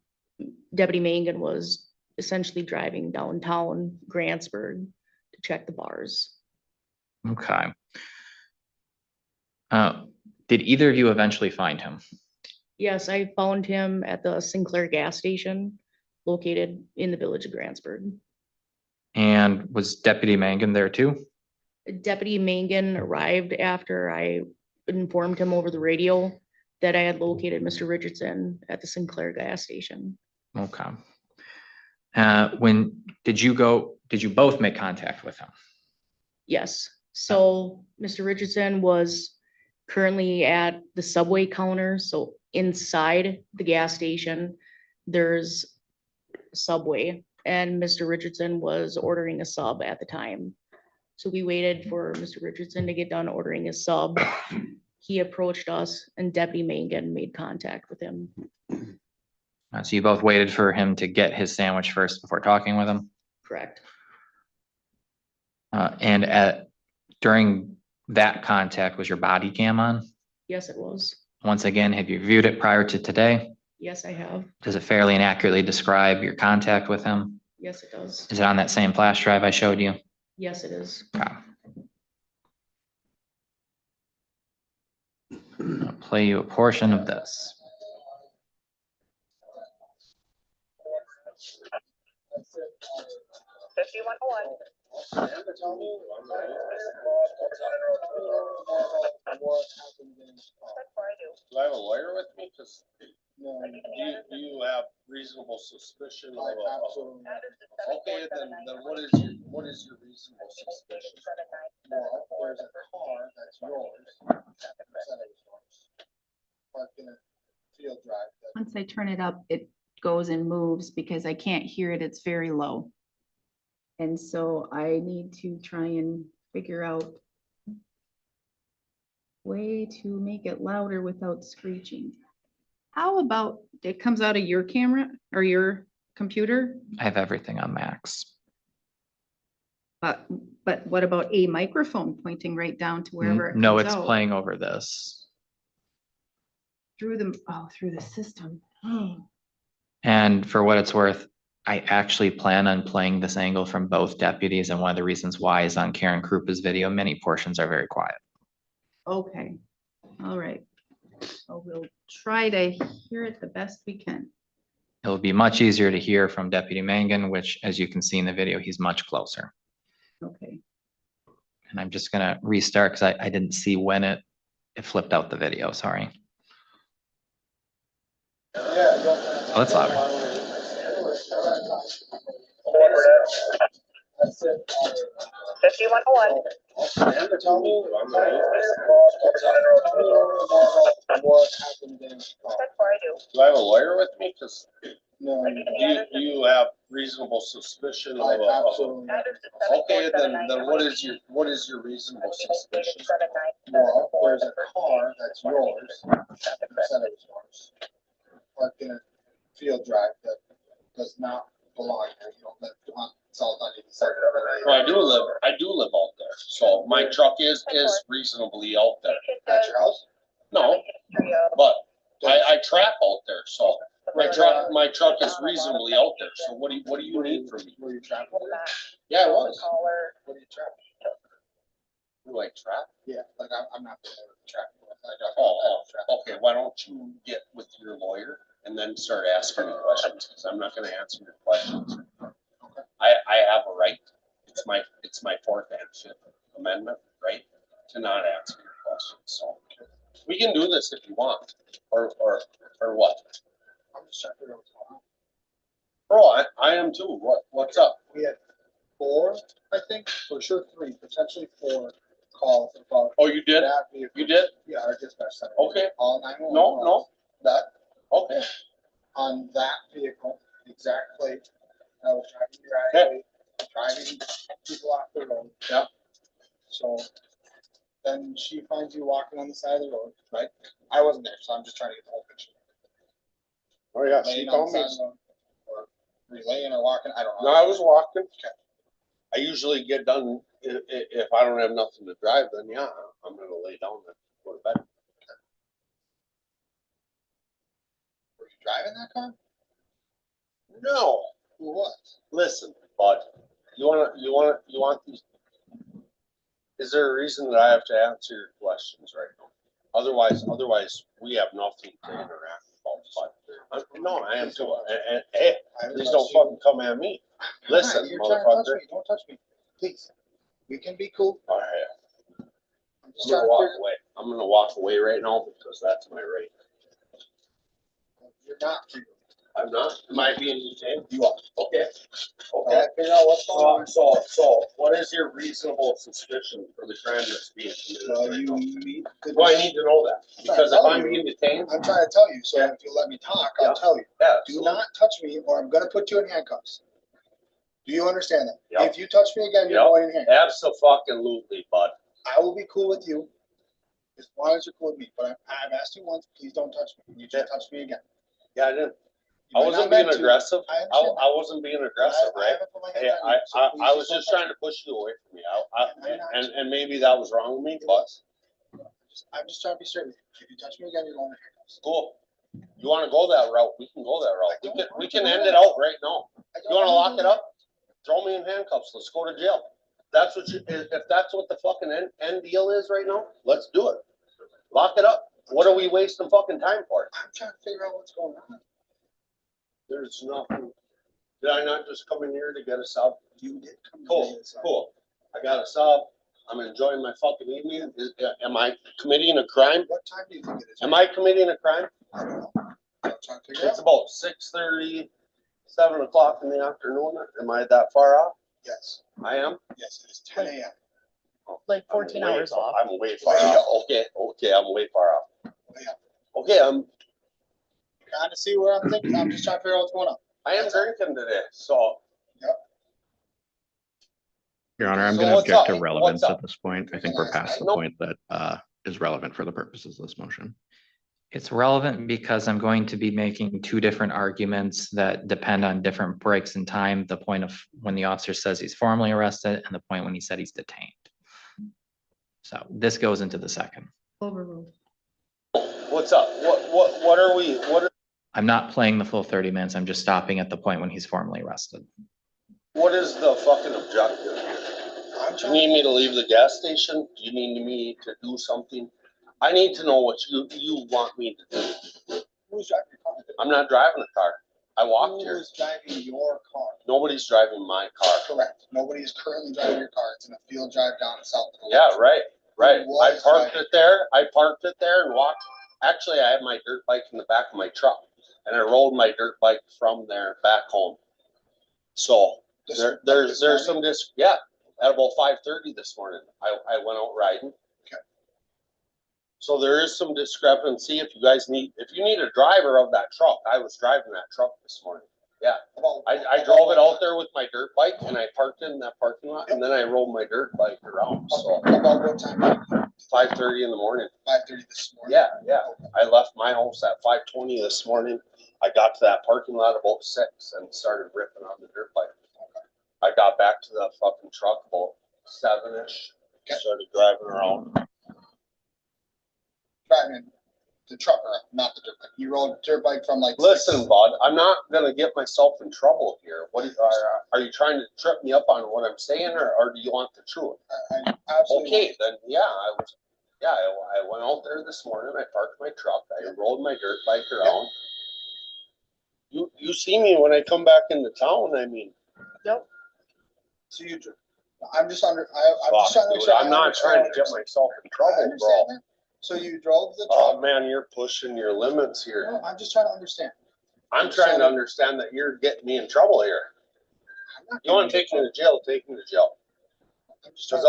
Deputy Mangan was essentially driving downtown Grantsburg to check the bars. Okay. Did either of you eventually find him? Yes, I found him at the Sinclair gas station located in the village of Grantsburg. And was Deputy Mangan there too? Deputy Mangan arrived after I informed him over the radio that I had located Mr. Richardson at the Sinclair gas station. Okay. When did you both make contact with him? Yes. So Mr. Richardson was currently at the subway counter. So inside the gas station, there's a Subway, and Mr. Richardson was ordering a sub at the time. So we waited for Mr. Richardson to get done ordering his sub. He approached us and Deputy Mangan made contact with him. So you both waited for him to get his sandwich first before talking with him? Correct. And during that contact, was your body cam on? Yes, it was. Once again, have you viewed it prior to today? Yes, I have. Does it fairly and accurately describe your contact with him? Yes, it does. Is it on that same flash drive I showed you? Yes, it is. Okay. I'll play you a portion of this. 5101. Do I have a lawyer with me? Cause do you have reasonable suspicion of okay, then what is your reasonable suspicion? Well, there's a car that's yours. Said it was yours. Parked in a field drive. Once I turn it up, it goes and moves because I can't hear it. It's very low. And so I need to try and figure out way to make it louder without screeching. How about it comes out of your camera or your computer? I have everything on max. But what about a microphone pointing right down to wherever it No, comes it's out? playing over this. Through the system. Oh. And for what it's worth, I actually plan on playing this angle from both deputies, and one of the reasons why is on Karen Krupa's video, many portions are very quiet. Okay, all right. So we'll try to hear it the best we can. It'll be much easier to hear from Deputy Mangan, which, as you can see in the video, he's much closer. Okay. And I'm just gonna restart because I didn't see when it flipped out the video, sorry. Oh, that's louder. That's it. 5101. Tell me what happened in the car. Do I have a lawyer with me? Cause No, do you have reasonable suspicion of absolutely. okay, then what is your reasonable suspicion? Well, there's a car that's yours. Said it was yours. Parked in a field drive that does not belong there. You don't live on, it's all done. Well, I do live out there, so my truck is reasonably out there. At your house? No, but I trap out there, so my truck is reasonably out there, so what do you need from me? Were you trapping there? Yeah, I was. What are you trapping? Do I trap? Yeah, like I'm not familiar with trapping. Okay, why don't you get with your lawyer and then start asking me questions, because I'm not gonna answer your questions. I have a right, it's my fourth and fifth amendment, right, to not answer your questions, so. We can do this if you want, or what? I'm just trying to figure out what's going on. Bro, I am too, what's up? We had 4, I think, for sure 3, potentially 4 calls about. Oh, you did? That vehicle. You did? Yeah, our dispatch center. Okay. All 911. No, That, okay, on that vehicle, exact plate, I was driving the driveway, driving people off the road. Yeah. So then she finds you walking on the side of the road, right? I wasn't there, so I'm just trying to get the whole picture. oh yeah, she Laying on told the me. side of the road, or relaying or walking, I don't know. No, I was walking. I usually get done, if I don't have nothing to drive, then yeah, I'm gonna lay down and go to bed. Were you driving that car? No, Who was? listen, bud, you want these? Is there a reason that I have to answer your questions right now? Otherwise, we have nothing to interact about, but, no, I am too, and hey, please don't fucking come at me. Listen, You're trying to touch motherfucker. me. Don't touch me, please. We can be cool. All right, I'm just I'm gonna trying to walk figure. away. I'm gonna walk away right now because that's my right. You're not. free. I'm not. Am I being detained? You are. Okay. Okay. Okay. Figure out what's going on. So what is your reasonable suspicion for the crime that's being Well, committed? you. Well, I need to know that, because if I'm being detained, I'm trying to tell you, so if you let me talk, I'll tell you. yeah. Do not touch me or I'm gonna put you in handcuffs. Do you understand that? Yep. If you touch me again, you're Yep. going in handcuffs. Abso-fucking-lutely, bud. I will be cool with you as long as you're cool with me, but I've asked you once, please don't touch me. You just touch me again. Yeah, I didn't. You I might wasn't not being meant to. aggressive. I I understand. wasn't being aggressive, I right? haven't put my Hey, hands on you, so please I was don't just touch trying me. to push you away from me. I'm not. And maybe that was wrong with me, but I'm just trying to be straight with you. If you touch me again, you're going in handcuffs. cool. You wanna go that route, we can go that route. We can end it out right now. You wanna lock it up? Throw me in handcuffs, let's go to jail. That's what if that's what the fucking end deal is right now, let's do it. Lock it up. What are we wasting fucking time for? I'm trying to figure out what's going on. There's nothing Did I not just come in here to get a sub? You did come. to Cool, this, cool. I got a sub. I'm enjoying my fucking evening. Am I committing a crime? What time do you think it is? Am I committing a crime? I don't know. I'm trying to figure It's out. about 6:30, 7 o'clock in the afternoon. Am I that far off? Yes, I am. yes, it is 10 a.m. Like I'm 14 way hours fa- off. I'm way far off. Okay, I'm way far off. Yeah. Okay, Trying to see where I'm thinking. I'm just trying to figure out what's going on. I am drinking today, so. Your Honor, I'm So going to what's object to up? relevance What's at up? this point. I think we're past the Nope. point that is relevant for the purposes of this motion. It's relevant because I'm going to be making two different arguments that depend on different breaks in time. The point of when the officer says he's formally arrested and the point when he said he's detained. So this goes into the second. Overruled. What's up? What are we, I'm not playing the full 30 minutes. I'm just stopping at the point when he's formally arrested. what is the fucking objective? Do you need me to leave the gas station? Do you need me to do something? I need to know what you want me to do. Who's driving your car? I'm not driving a car. I walked Who here. is driving your car? Nobody's driving my car. Correct. Nobody is currently driving your car. It's in a field drive down south. of the Yeah, lake. right. I Was parked driving. it there. I parked it there and walked. Actually, I had my dirt bike in the back of my truck and I rolled my dirt bike from there back home. So there's some yeah, at about 5:30 this morning, I went out riding. Okay. So there is some discrepancy. If you need a driver of that truck, I was driving that truck this morning. Yeah, I drove it out there with my dirt bike and I parked it in that parking lot and then I rolled my dirt bike around. So About what time? 5:30 in the morning. 5:30 this morning. Yeah. I left my house at 5:20 this morning. I got to that parking lot about 6 and started ripping on the dirt bike. I got back to the fucking truck about 7-ish. Started driving around. Driving the truck, not the dirt bike. You rode dirt bike from like. Listen, bud, I'm not gonna get myself in trouble here. What are you trying to trip me up on what I'm saying, or do you want the truth? I absolutely. Okay, then I went out there this morning. I parked my truck. I rolled my dirt bike around. You see me when I come back into town. I mean. Yep. So I'm just under. I'm just trying to. Dude, I'm not trying to get myself in trouble, bro. That. So you drove the truck. Oh man, you're pushing your limits here. No, I'm just trying to understand. I'm trying to understand that you're getting me in trouble here. You want to take me to jail? Take me to jail. Because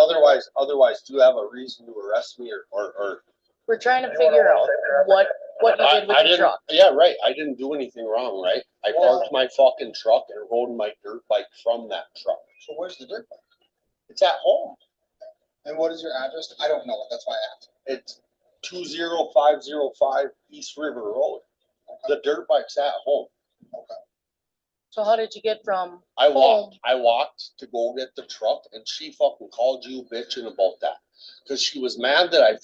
otherwise, do you have a reason to arrest me or? We're trying to figure out what you did with the truck. Yeah, right. I didn't do anything wrong, right? I parked my fucking truck and rode my dirt bike from that truck. So where's the dirt bike? It's at home. And what is your address? I don't know. That's why I asked. It's 20505 East River Road. Okay. The dirt bike's at home. Okay. So how did you get from I home? I walked to go get the truck and she fucking called you bitching about that. Cause she was mad that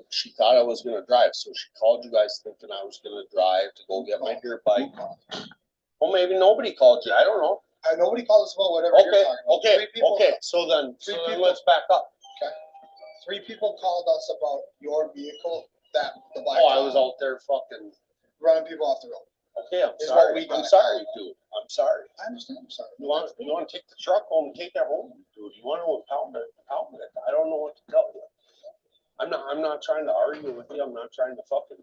she thought I was gonna drive. So she called you guys thinking I was gonna drive to go get my dirt bike. Well, maybe nobody called you. I don't know. Nobody called us about whatever you're talking about. Okay. So then let's back up. Okay. 3 people called us about your vehicle that the black. Oh, I was out there fucking running people off the road. Okay, I'm sorry. I'm sorry, dude. I'm sorry. I understand. I'm sorry. You want to take the truck home and take it home, dude? You want to impound it? Impound it. I don't know what to tell you. I'm not trying to argue with you. I'm not trying to fucking.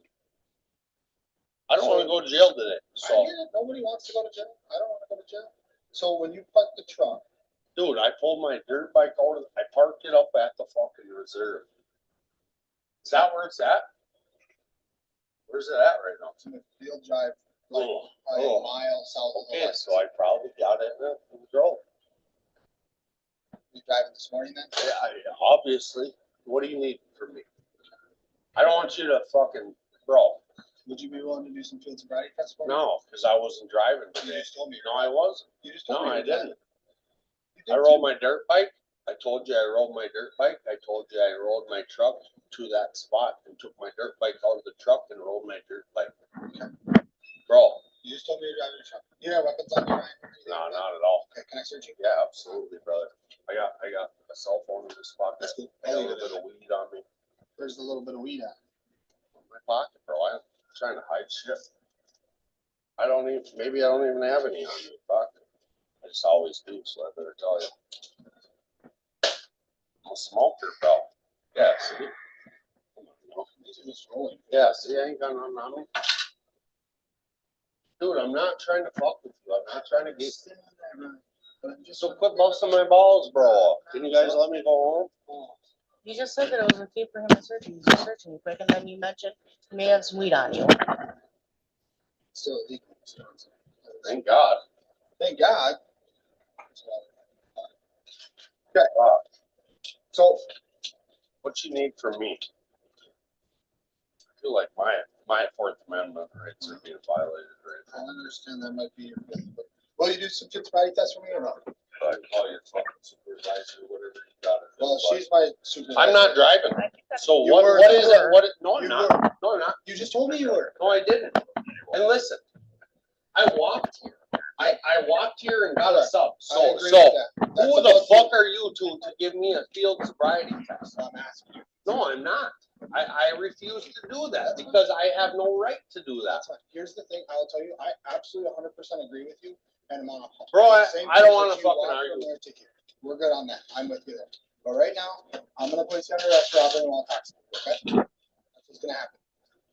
I don't want to go to jail today. So I get it. Nobody wants to go to jail. I don't want to go to jail. So when you parked the truck, dude, I pulled my dirt bike out. I parked it up at the fucking reserve. Is that where it's at? Where's it at right now? It's in the field drive. Like a mile south of the west. So I probably got it in the drove. You driving this morning then? Yeah, obviously. What do you need from me? I don't want you to fucking, bro. Would you be willing to do some field sobriety tests for me? No, because I wasn't driving today. You just told me. No, I wasn't. You just told me. No, I didn't. I rode my dirt bike. I told you I rode my dirt bike. I told you I rode my truck to that spot and took my dirt bike out of the truck and rode my dirt bike. Okay. Bro. You just told me you're driving a truck. You have weapons on you, right? No, not at all. Okay, can I search you? Yeah, absolutely, brother. I got a cell phone in this pocket. That's good. I got a little bit of weed on me. Where's the little bit of weed at? In my pocket, bro. I'm trying to hide shit. Maybe I don't even have any on me. Fuck. just always do, so I better tell you. I'm a smoker, bro. Yeah, see? Yeah, see, I ain't got nothing on me. Dude, I'm not trying to fuck with you. I'm not trying to get. So quit busting my balls, bro. Can you guys let me go home? You just said that it was okay for him to search you. He's searching you quick, and then you mentioned you may have some weed on you. Still legal. Thank God. Thank God. Okay, so What you need from me? I feel like my Fourth Amendment rights are being violated right I now. understand that might be your thing, but will you do some fit sobriety test for me or not? I call your fucking supervisor, whatever you got. Well, she's my supervisor. I'm not driving. So You what were- is you it? were. What, no, I'm You not. were. No, I'm not. You just told me you were. No, I didn't. And listen, I walked here. I walked here and got a sub. I So, agree so with that. That's who the about fuck are you to give me a field sobriety test? I'm asking you. No, I'm not. I refuse to do that because I have no right to do that. That's fine. Here's the thing, I'll tell you, I absolutely 100% agree with you, and I'm on. Bro, I same don't page wanna that you fucking walked from argue. there to here. We're good on that. I'm with you there. But right now, I'm gonna place you under arrest for robbery while intoxicated, okay? That's what's gonna happen.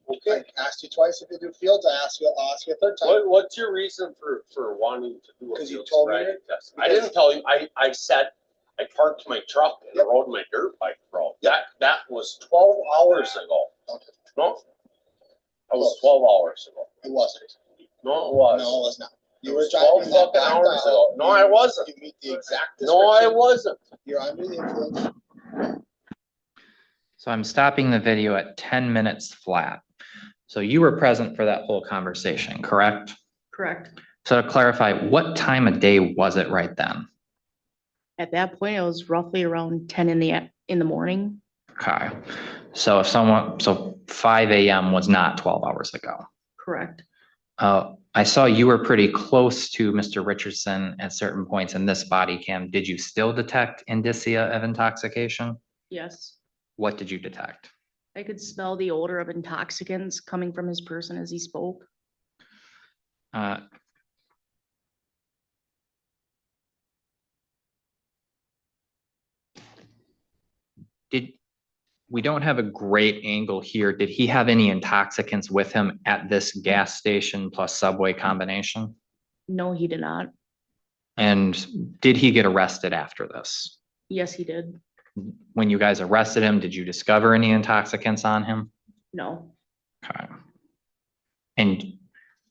Okay. I asked you twice if you do fields, I'll ask you a third time. What's your reason for wanting to do a 'Cause you field told me sobriety to- test? I didn't tell you. I said I parked my truck and Yep. rode my dirt bike, bro. That was 12 hours ago. Okay. No, that was 12 hours ago. It wasn't. No, it was. No, it was not. You It were was driving 12 in that fucking back hours dial. ago. No, I wasn't. You meet the exact No, I description. wasn't. You're under the influence. So I'm stopping the video at 10 minutes flat. So you were present for that whole conversation, correct? Correct. So to clarify, what time of day was it right then? At that point, it was roughly around 10 in the morning. Okay, so if someone, so 5 AM was not 12 hours ago. Correct. I saw you were pretty close to Mr. Richardson at certain points in this body cam. Did you still detect indicia of intoxication? Yes. What did you detect? I could smell the odor of intoxicants coming from his person as he spoke. Uh, We don't have a great angle here. Did he have any intoxicants with him at this gas station plus subway combination? No, he did not. And did he get arrested after this? Yes, he did. When you guys arrested him, did you discover any intoxicants on him? No. Okay. And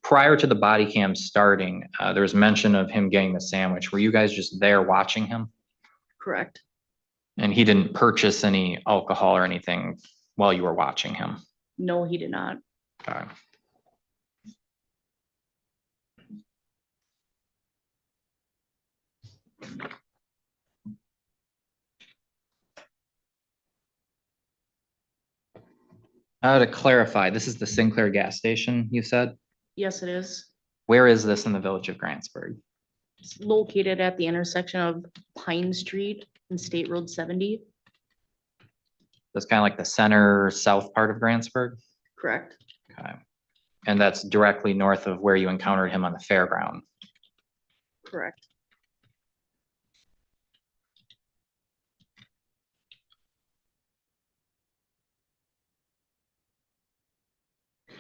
prior to the body cam starting, there was mention of him getting the sandwich. Were you guys just there watching him? Correct. And he didn't purchase any alcohol or anything while you were watching him? No, he did not. Okay. To clarify, this is the Sinclair gas station, you said? Yes, it is. Where is this in the village of Grantsburg? It's located at the intersection of Pine Street and State Road 70. That's kind of like the center south part of Grantsburg? Correct. Okay. And that's directly north of where you encountered him on the fairground? Correct.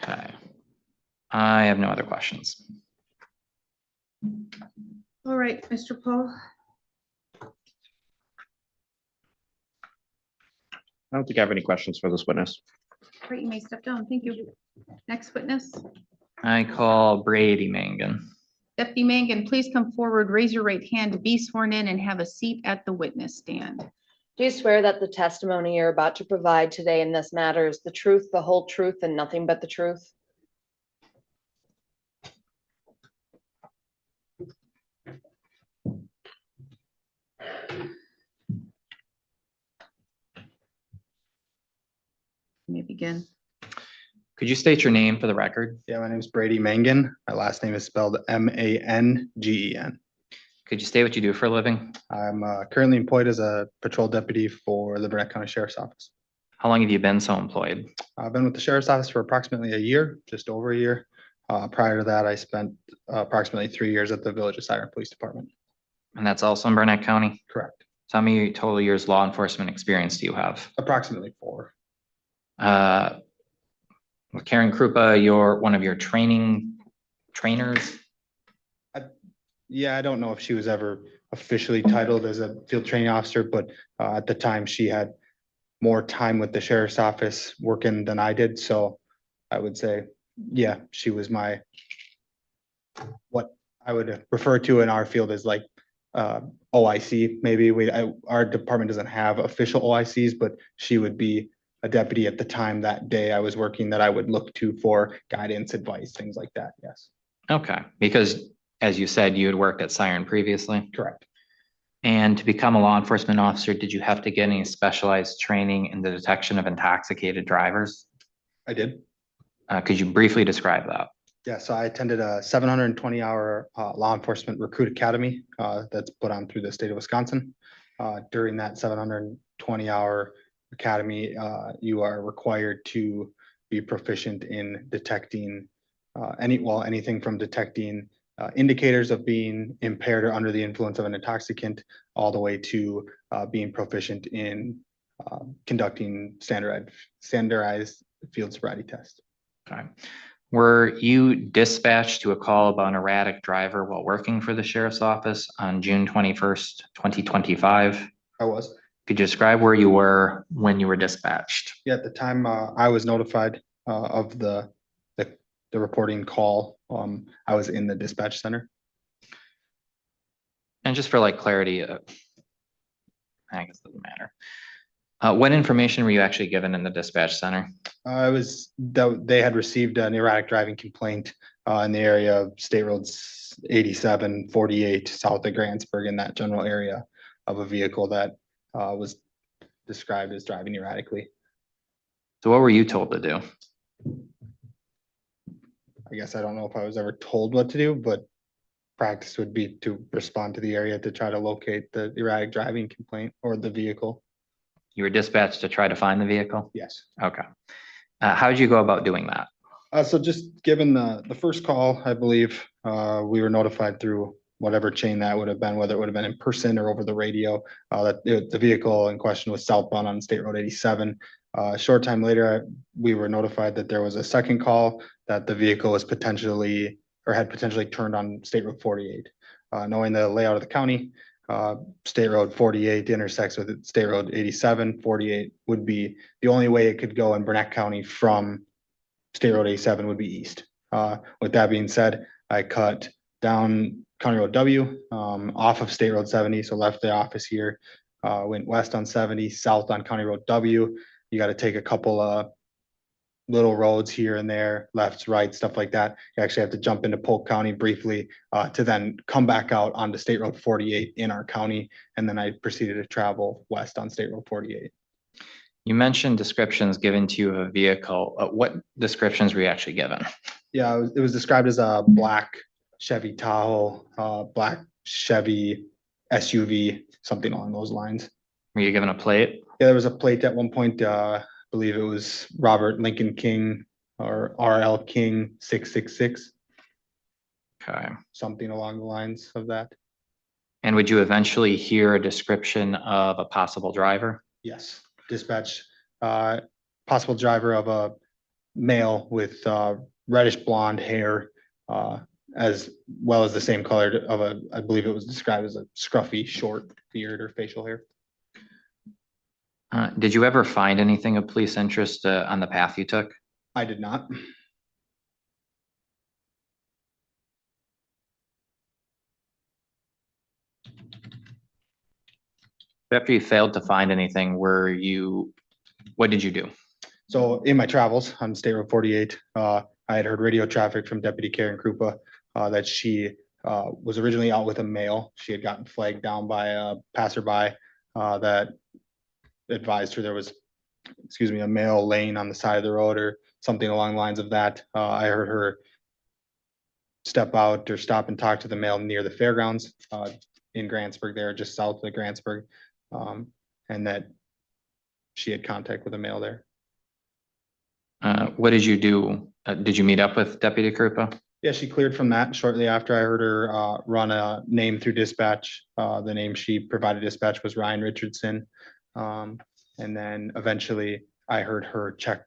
Okay. I have no other questions. All right, Mr. Paul. I don't think I have any questions for this witness. Great, you may step down. Thank you. Next witness. I call Brady Mangan. Deputy Mangan, please come forward, raise your right hand to be sworn in and have a seat at the witness stand. Do you swear that the testimony you're about to provide today in this matter is the truth, the whole truth, and nothing but the truth? You may begin. Could you state your name for the record? Yeah, my name is Brady Mangan. My last name is spelled Mangen. Could you state what you do for a living? I'm currently employed as a patrol deputy for the Burnett County Sheriff's Office. How long have you been so employed? I've been with the Sheriff's Office for approximately a year, just over a year. Prior to that, I spent approximately 3 years at the Village of Siren Police Department. And that's also in Burnett County? Correct. How many total years law enforcement experience do you have? Approximately 4. With Karen Krupa, you're one of your trainers? Yeah, I don't know if she was ever officially titled as a field training officer, but at the time she had more time with the sheriff's office working than I did. So I would say, yeah, she was what I would refer to in our field as like OIC. Maybe our department doesn't have official OICs, but she would be a deputy at the time that day I was working that I would look to for guidance, advice, things like that. Yes. Okay, because as you said, you had worked at Siren previously. Correct. And to become a law enforcement officer, did you have to get any specialized training in the detection of intoxicated drivers? I did. Could you briefly describe that? Yeah, so I attended a 720-hour law enforcement recruit academy that's put on through the state of Wisconsin. During that 720-hour academy, you are required to be proficient in detecting anything from detecting indicators of being impaired or under the influence of an intoxicant, all the way to being proficient in conducting standardized field sobriety tests. Okay. Were you dispatched to a call about an erratic driver while working for the sheriff's office on June 21st, 2025? I was. Could you describe where you were when you were dispatched? Yeah, at the time I was notified of the reporting call. I was in the dispatch center. And just for like clarity, I guess it doesn't matter. What information were you actually given in the dispatch center? They had received an erratic driving complaint in the area of State Roads 87, 48, south of Grantsburg, in that general area, of a vehicle that was described as driving erratically. So what were you told to do? I guess I don't know if I was ever told what to do, but practice would be to respond to the area to try to locate the erratic driving complaint or the vehicle. You were dispatched to try to find the vehicle? Yes. Okay. How did you go about doing that? So just given the first call, I believe we were notified through whatever chain that would have been, whether it would have been in person or over the radio, that the vehicle in question was southbound on State Road 87. A short time later, we were notified that there was a second call that the vehicle was potentially turned on State Road 48. Knowing the layout of the county, State Road 48 intersects with State Road 87. 48 would be the only way it could go in Burnett County from State Road 87 would be east. With that being said, I cut down County Road W off of State Road 70, so left the office here, went west on 70, south on County Road W. You got to take a couple of little roads here and there, lefts, right, stuff like that. You actually have to jump into Polk County briefly to then come back out onto State Road 48 in our county. And then I proceeded to travel west on State Road 48. You mentioned descriptions given to you of a vehicle. What descriptions were you actually given? Yeah, it was described as a black Chevy Tahoe, black Chevy SUV, something along those lines. Were you given a plate? Yeah, there was a plate at one point. I believe it was Robert Lincoln King or RL King 666. Okay. Something along the lines of that. And would you eventually hear a description of a possible driver? Yes. Dispatch possible driver of a male with reddish blonde hair, as well as the same color of I believe it was described as a scruffy, short beard or facial hair. Did you ever find anything of police interest on the path you took? I did not. After you failed to find anything, what did you do? So in my travels on State Road 48, I had heard radio traffic from Deputy Karen Krupa that she was originally out with a male. She had gotten flagged down by a passerby that advised her there was, a male laying on the side of the road or something along the lines of that. I heard her step out or stop and talk to the male near the fairgrounds in Grantsburg there, just south of Grantsburg, and that she had contact with a male there. What did you do? Did you meet up with Deputy Krupa? Yeah, she cleared from that shortly after I heard her run a name through dispatch. The name she provided dispatch was Ryan Richardson. And then eventually I heard her check,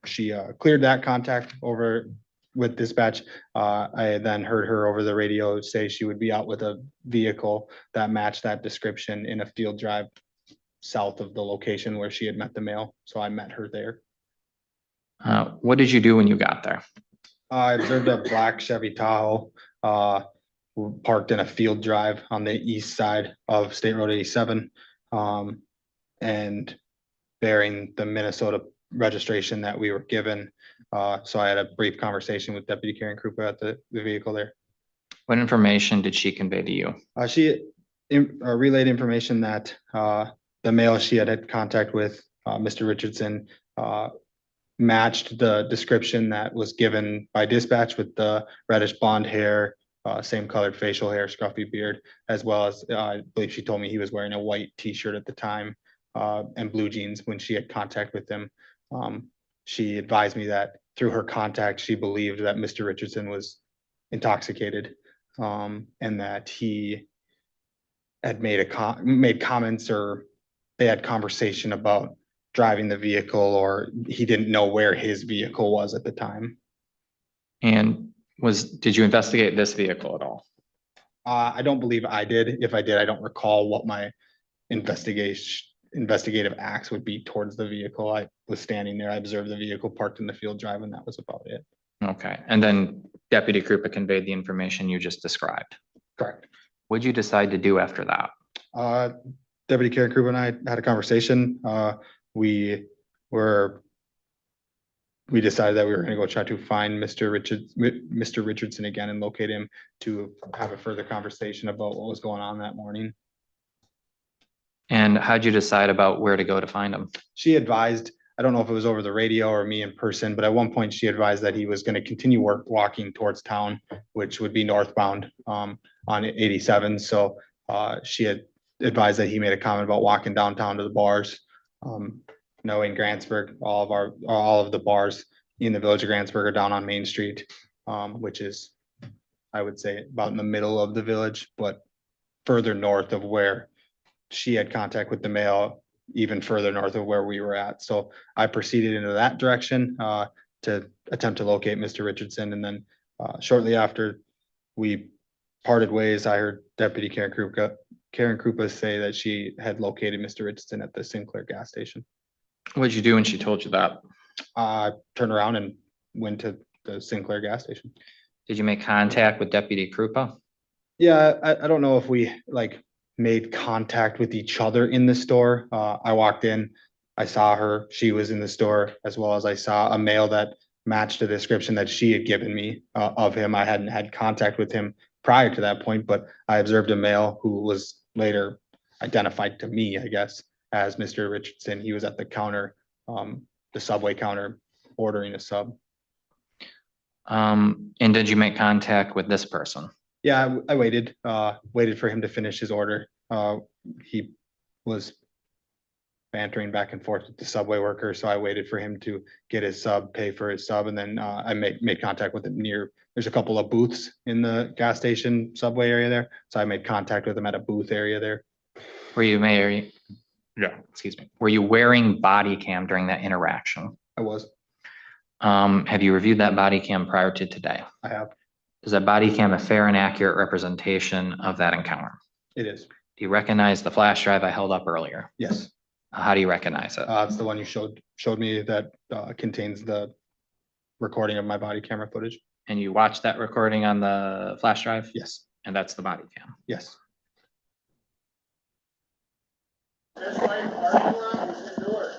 she cleared that contact over with dispatch. I then heard her over the radio say she would be out with a vehicle that matched that description in a field drive south of the location where she had met the male. So I met her there. What did you do when you got there? I observed a black Chevy Tahoe parked in a field drive on the east side of State Road 87 and bearing the Minnesota registration that we were given. So I had a brief conversation with Deputy Karen Krupa at the vehicle there. What information did she convey to you? She relayed information that the male she had contact with, Mr. Richardson, matched the description that was given by dispatch with the reddish blonde hair, same colored facial hair, scruffy beard, as well as I believe she told me he was wearing a white t-shirt at the time and blue jeans when she had contact with him. She advised me that through her contact, she believed that Mr. Richardson was intoxicated and that he had made comments or they had conversation about driving the vehicle, or he didn't know where his vehicle was at the time. And did you investigate this vehicle at all? I don't believe I did. If I did, I don't recall what my investigative acts would be towards the vehicle. I was standing there. I observed the vehicle parked in the field drive, and that was about it. Okay. And then Deputy Krupa conveyed the information you just described. Correct. What'd you decide to do after that? Deputy Karen Krupa and I had a conversation. We decided that we were going to go try to find Mr. Richardson again and locate him to have a further conversation about what was going on that morning. And how'd you decide about where to go to find him? She advised, I don't know if it was over the radio or me in person, but at one point she advised that he was going to continue walking towards town, which would be northbound on 87. So she had advised that he made a comment about walking downtown to the bars. In Grantsburg, all of the bars in the village of Grantsburg are down on Main Street, which is, I would say, about in the middle of the village, but further north of where she had contact with the male, even further north of where we were at. So I proceeded into that direction to attempt to locate Mr. Richardson. And then shortly after we parted ways, I heard Deputy Karen Krupa say that she had located Mr. Richardson at the Sinclair gas station. What'd you do when she told you that? Turned around and went to the Sinclair gas station. Did you make contact with Deputy Krupa? Yeah, I don't know if we made contact with each other in the store. I walked in, I saw her, she was in the store, as well as I saw a male that matched the description that she had given me of him. I hadn't had contact with him prior to that point, but I observed a male who was later identified to me, I guess, as Mr. Richardson. He was at the counter, the Subway counter, ordering a sub. And did you make contact with this person? Yeah, I waited for him to finish his order. He was bantering back and forth with the Subway worker, so I waited for him to get his sub, pay for his sub, and then I made contact with him there's a couple of booths in the gas station Subway area there, so I made contact with him at a booth area there. Were you wearing body cam during that interaction? I was. Have you reviewed that body cam prior to today? I have. Is that body cam a fair and accurate representation of that encounter? It is. Do you recognize the flash drive I held up earlier? Yes. How do you recognize it? It's the one you showed me that contains the recording of my body camera footage. And you watched that recording on the flash drive? Yes. And that's the body cam? Yes. This way, parking lot, we can do it.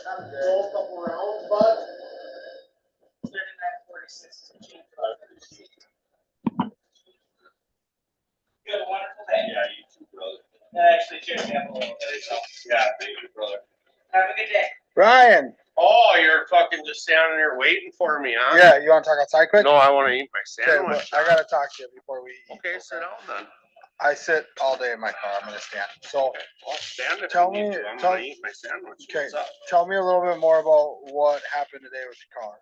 Have to go a couple rounds, but. 3946 is cheap. You have a wonderful day. Yeah, you too, brother. Actually, cheers, me up a little bit. Yeah, thank you, brother. Have a good day. Ryan, Oh, you're fucking just standing there waiting for me, huh? yeah, you wanna talk outside quick? No, I wanna eat my Okay, sandwich. I gotta talk to you before we eat. Okay, sit down then. I sit all day in my car, I'm gonna stand. So, I'll stand if Tell you need me- to. I'm tell- gonna eat my sandwich. okay, What's up? tell me a little bit more about what happened today with the car.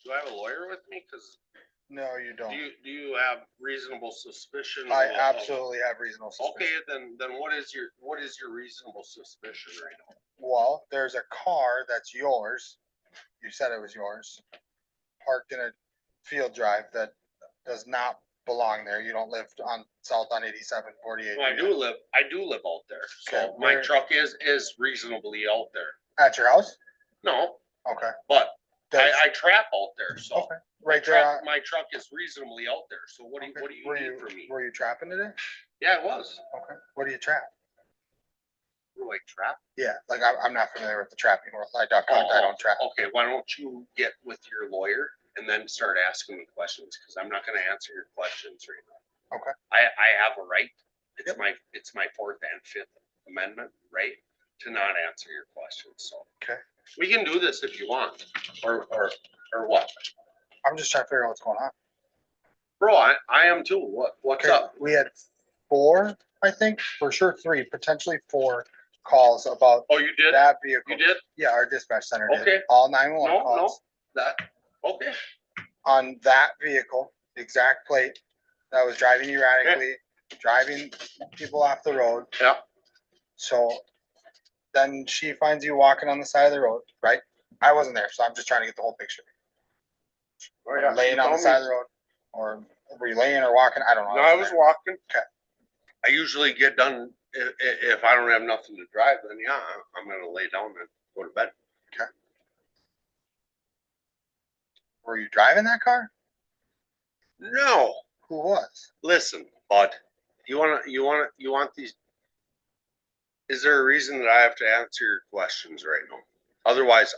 Do I have a lawyer with me? Cause No, you don't. Do you have reasonable suspicion? I of- absolutely have reasonable Okay, suspicion. then what is your reasonable suspicion right now? Well, there's a car that's yours. You said it was yours. Parked in a field drive that does not belong there. You don't live on south on 87, 48. Well, I do live out there, so Okay, my where- truck is reasonably out there. At your house? No, Okay. but Does- I trap out there, so. Okay, right there. My truck is reasonably out there, so what do you Were need from me? Were you trapping today? Yeah, it was. Okay. What do you trap? Like trap? Yeah, like I'm not familiar with the trapping world. I duck hunt, I don't trap. Okay, why don't you get with your lawyer and then start asking me questions, because I'm not gonna answer your questions right now. Okay. I have a right, it's my Fourth and Fifth Amendment right to not answer your questions, so. Okay. We can do this if you want, or what? I'm just trying to figure out what's going on. Bro, I am too, what's Okay, up? we had 4, I think, for sure 3, potentially 4 calls about Oh, you did? that vehicle. You did? Yeah, our dispatch center did. Okay. All 911 No, calls okay, on that vehicle, exact plate, that was driving erratically, driving people off the road. yeah, So then she finds you walking on the side of the road, right? I wasn't there, so I'm just trying to get the whole picture. oh yeah. Laying you on the told side me. of the road, or were you laying or walking? I don't know. No, I was wasn't walking. Okay. I usually get done, if I don't have nothing to drive, then yeah, I'm gonna lay down and go to bed. there. Were you driving that car? No, Who was? listen, bud, you want these? Is there a reason that I have to answer your questions right now? Otherwise,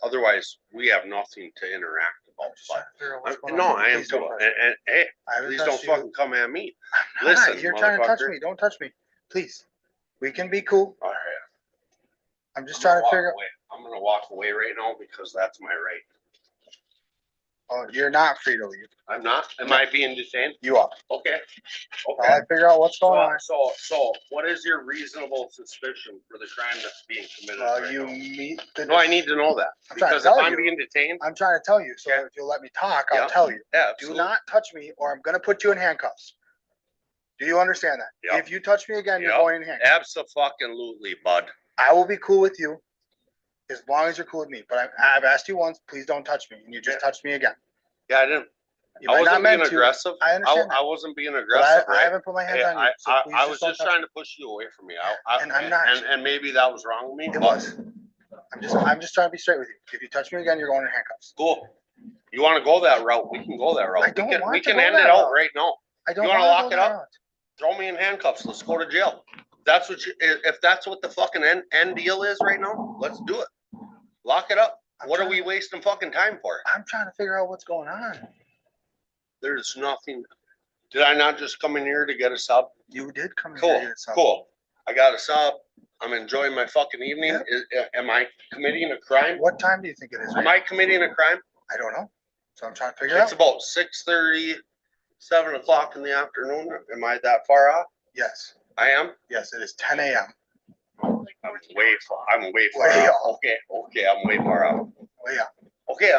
we have nothing to interact about, Just trying but. to figure out what's going No, on. I am Please don't too, touch me. and hey, I haven't please touched don't you. fucking come at me. I'm not. Listen, You're trying to touch motherfucker. me. Don't touch me. Please. We can be cool. Alright. I'm just trying to figure. I'm gonna walk away right now because that's my right. Oh, you're not free to leave. I'm not, am I being detained? You are. Okay, While okay. I figure out what's going on. So what is your reasonable suspicion for the crime that's being committed Well, right you now? meet the. No, I need to know that, I'm trying to because if tell I'm you. being detained, I'm trying to tell you, so Okay. if you'll let me talk, I'll Yeah. tell you. yeah, Do absolutely. not touch me or I'm gonna put you in handcuffs. Do you understand that? Yeah. If you touch me again, you're Yeah. going in handcuffs. Abso-fucking-lutely, bud. I will be cool with you as long as you're cool with me, but I've asked you once, please don't touch me, and you just touched me again. Yeah, I didn't, You I might not wasn't being meant to. aggressive. I understand I that. wasn't being But aggressive, I right? haven't put my hands Hey, on you, so please I was don't just touch trying me. to push you away from me. And I'm not. And maybe that was wrong with me. It but was. I'm just trying to be straight with you. If you touch me again, you're going in handcuffs. Cool. You wanna go that route? We can go that route. I don't want We to can go end that it out route. right now. I don't You wanna wanna lock go it that up? route. Throw me in handcuffs. Let's go to jail. That's what if that's what the fucking end deal is right now, let's do it. Lock it up. What are we wasting fucking time for? I'm trying to figure out what's going on. There's nothing. Did I not just come in here to get a sub? You did come in Cool, here and get something. cool. I got a sub. I'm enjoying my fucking evening. Am I committing a crime? What time do you think it is? Am Right I committing a crime? now? I don't know. So I'm trying to figure It's out. about 6:30, 7 o'clock in the afternoon. Am I that far off? Yes, I am. yes, it is 10 a.m. I'm way far Way off. off. Okay, I'm way far off. Way up. Okay,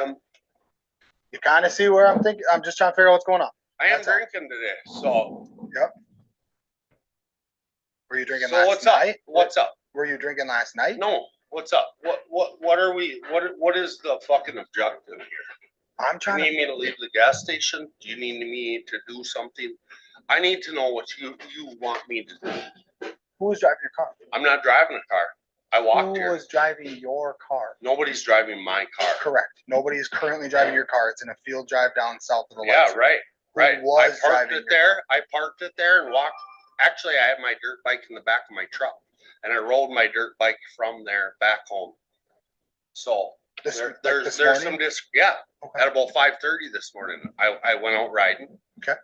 You kind of see where I'm thinking. I'm just trying to figure out what's going on. I am That's all. drinking today, so. Yep. Were you drinking So last what's up? night? What's up? Were you drinking last night? No, what's up? What are we, what is the fucking objective here? I'm Do you trying need to. me to leave the gas station? Do you need me to do something? I need to know what you want me to do. Who was driving your car? I'm not driving a car. I walked Who here. was driving your car? Nobody's driving my car. Correct. Nobody is currently driving your car. It's in a field drive down south of the Yeah, lights. right, Who right. I was parked driving it your there. I parked it there and walked. Actually, I had my dirt bike in the back of my truck and I rolled my dirt bike from there back home. So This, there, like there's this some morning? yeah, Okay. at about 5:30 this morning, I went out riding. Okay.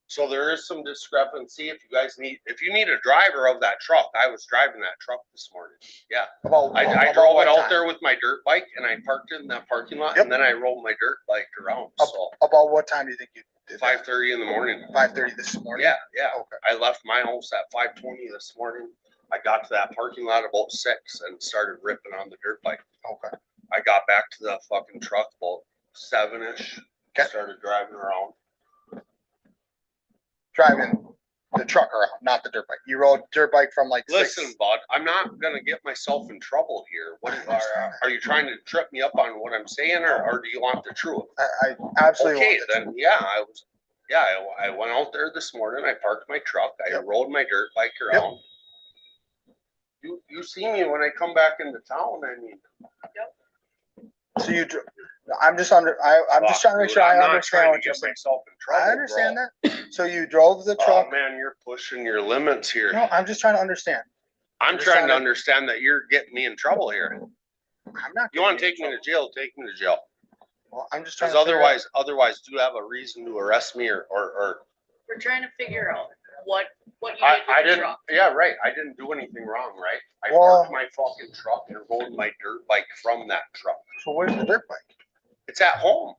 So there is some discrepancy. If you need a driver of that truck, I was driving that truck this morning. Yeah. About, I about drove what it out time? there with my dirt bike and I parked it in that parking lot Yep. and then I rolled my dirt bike around. So About what time do you think you did that? 5:30 in the morning. 5:30 this morning? Yeah, yeah. Okay. I left my house at 5:20 this morning. I got to that parking lot about 6 and started ripping on the dirt bike. Okay. I got back to the fucking truck about 7-ish Okay. Started driving around. Driving the truck around, not the dirt bike. You rode dirt bike from like Listen, 6. bud, I'm not gonna get myself in trouble here. What are you trying to trip me up on what I'm saying, or do you want the truth? I absolutely Okay, want the then, yeah, I went out there this morning, I parked my truck, I Yep. rode my dirt bike around. You see me when I come back into town, I mean. So I'm just trying to make sure I understand what you're saying. I understand that. So you drove the truck. Oh, man, you're pushing your limits here. No, I'm just trying to understand. I'm trying to understand that you're getting me in trouble here. I'm not. You wanna take me to jail, take me to jail. Well, I'm just trying Cause to figure out- otherwise, do you have a reason to arrest me or? We're trying to figure out what you did with I the didn't, truck. yeah, right, I didn't do anything wrong, right? I Well- parked my fucking truck and rode my dirt bike from that truck. So where's the dirt bike? It's at home.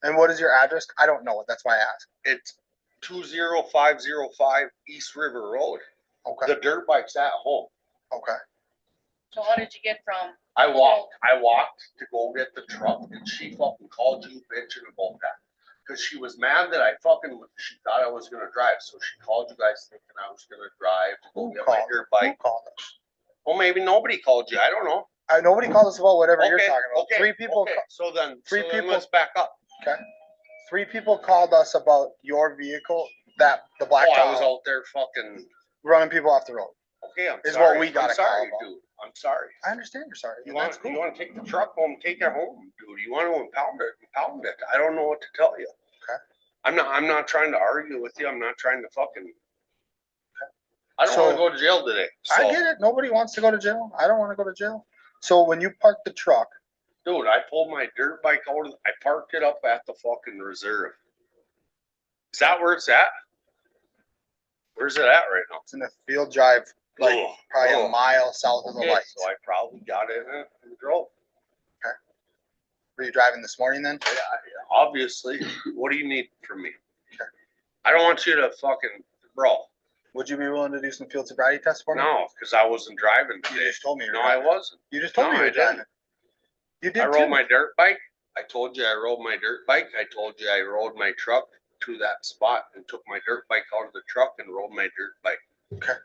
And what is your address? I don't know it. That's why I asked. It's 20505 East River Road. Okay. The dirt bike's at home. Okay. So how did you get from? I walked to go get the truck and she fucking called you bitching about that. Cause she was mad that she thought I was gonna drive, so she called you guys thinking I was gonna drive to go Who get my called? dirt Who bike. called us? Well, maybe nobody called you, I don't know. Nobody called us about whatever you're Okay, talking about. okay, 3 people. okay. So then people- let's back up. Okay. 3 people called us about your vehicle, the black Oh, I was Tahoe, out there fucking, running people off the road. okay, I'm Is sorry. what we got I'm a call sorry, about. dude. I'm sorry. I understand you're sorry. You and want, that's cool. you want to take the truck home, take it home, dude. You want to impound it. I don't know what to tell you. Okay. I'm not trying to argue with you. I'm not trying to fucking. I don't So- want to go to jail today. I So, get it. Nobody wants to go to jail. I don't want to go to jail. So when you park the truck, dude, I pulled my dirt bike out. I parked it up at the fucking reserve. Is that where it's at? Where's it at right now? it's in a field drive, like Ugh, probably a ugh. mile south of the Okay, lights. so I probably got in it and drove. Were you driving this morning then? Yeah, obviously. What do you need from me? Okay. I don't want you to fucking, bro. Would you be willing to do some field sobriety tests for me? No, because I wasn't driving You today. just told me you were No, I driving. wasn't. You just told No, me you I were driving. didn't. You did I rode too. my dirt bike. I told you I rode my dirt bike. I told you I rode my truck to that spot and took my dirt bike out of the truck and rode my dirt bike. Okay.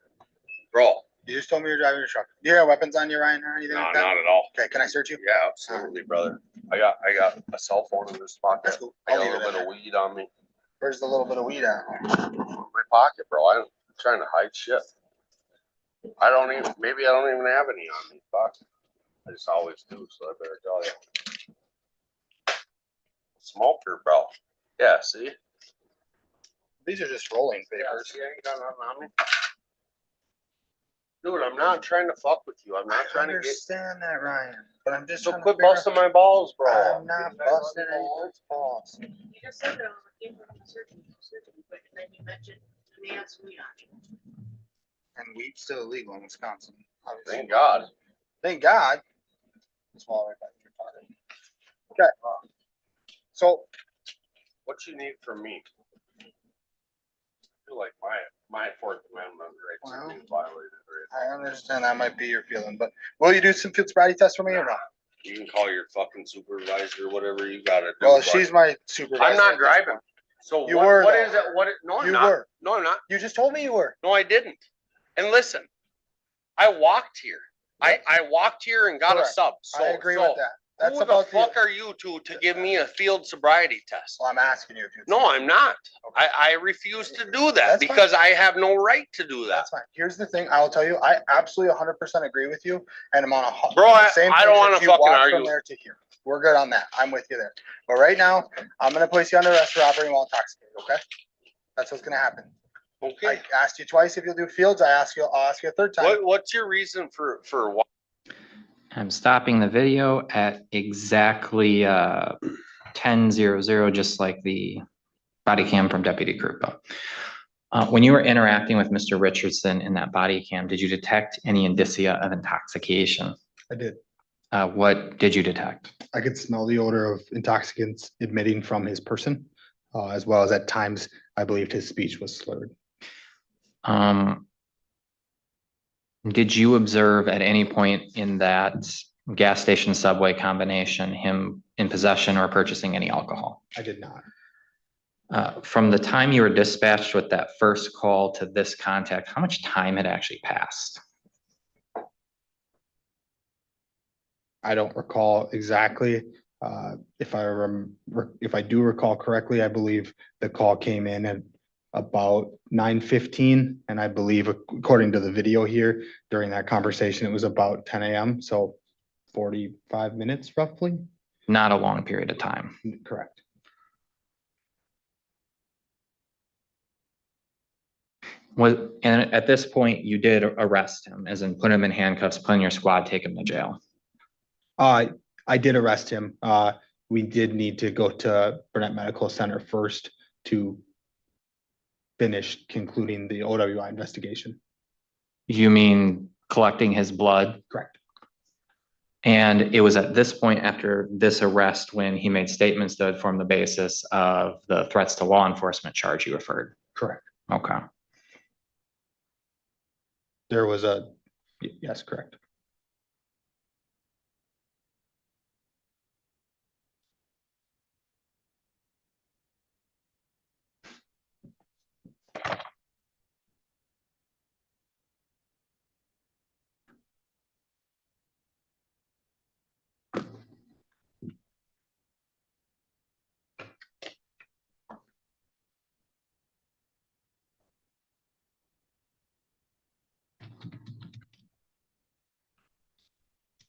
Bro, You just told me you're driving your truck. Do you have weapons on you, Ryan, or anything no, like that? not at all. Okay, can I search you? Yeah, absolutely, brother. I got a cell phone in this pocket. That's cool. I I'll got a leave it little in bit of weed on me. Where's the little bit of weed at? My pocket, bro. I'm trying to hide shit. Maybe I don't even have any on me. Fuck. I just always do, so I better tell you. Smoker, bro. Yeah, see? These are just rolling Yeah, papers. see, I ain't got nothing on me. Dude, I'm not trying to fuck with you. I'm not I trying to get. understand that, Ryan, but I'm just So trying to quit figure out- busting my balls, bro. I'm not busting anyone's balls. You just said that on the paper, I'm searching, but then you mentioned the answer we And weed's still illegal in Wisconsin. obviously. Thank God. Thank God. Swallow right back in your pocket. Okay. So What you need from me? I feel like my Fourth Amendment rights are being violated right I understand that might be your feeling, but will you do some field sobriety tests for me or not? now. You can call your fucking supervisor, whatever you gotta do. Well, but she's my supervisor. I'm at not this driving. point. So You what, were, what though. is it? No, I'm You not. were. No, I'm not. You just told me you were. No, I didn't. And listen, I walked here. I walked here and got Correct. a sub. So I agree so with that. That's who the about fuck are you to give me a field sobriety test? Well, I'm asking you if you. No, I'm not. I refuse to do that That's fine. because I have no right to do that. That's fine. Here's the thing. I will tell you, I absolutely 100% agree with you, and I'm on a Bro, I same don't page wanna that you fucking walked argue. from there to here. We're good on that. I'm with you there. But right now, I'm gonna place you under arrest for operating while intoxicated. Okay? That's what's gonna happen. Okay. I asked you twice if you'll do fields. I'll ask you a third time. What's your reason for what? I'm stopping the video at exactly 10:00, just like the body cam from Deputy Krupa. When you were interacting with Mr. Richardson in that body cam, did you detect any indicia of intoxication? I did. What did you detect? I could smell the odor of intoxicants emitting from his person, as well as at times, I believed his speech was slurred. Did you observe at any point in that gas station, subway combination, him in possession or purchasing any alcohol. I did not. From the time you were dispatched with that first call to this contact, how much time had actually passed? I don't recall exactly. If I do recall correctly, I believe the call came in at about 9:15, and I believe according to the video here, during that conversation, it was about 10 a.m. So 45 minutes roughly. Not a long period of time. Correct. And at this point, you did arrest him, as in put him in handcuffs, put in your squad, take him to jail. I did arrest him. We did need to go to Burnett Medical Center first to finish concluding the OWI investigation. You mean collecting his blood? Correct. And it was at this point after this arrest when he made statements that would form the basis of the threats to law enforcement charge you referred. Correct. Okay. There was yes, correct.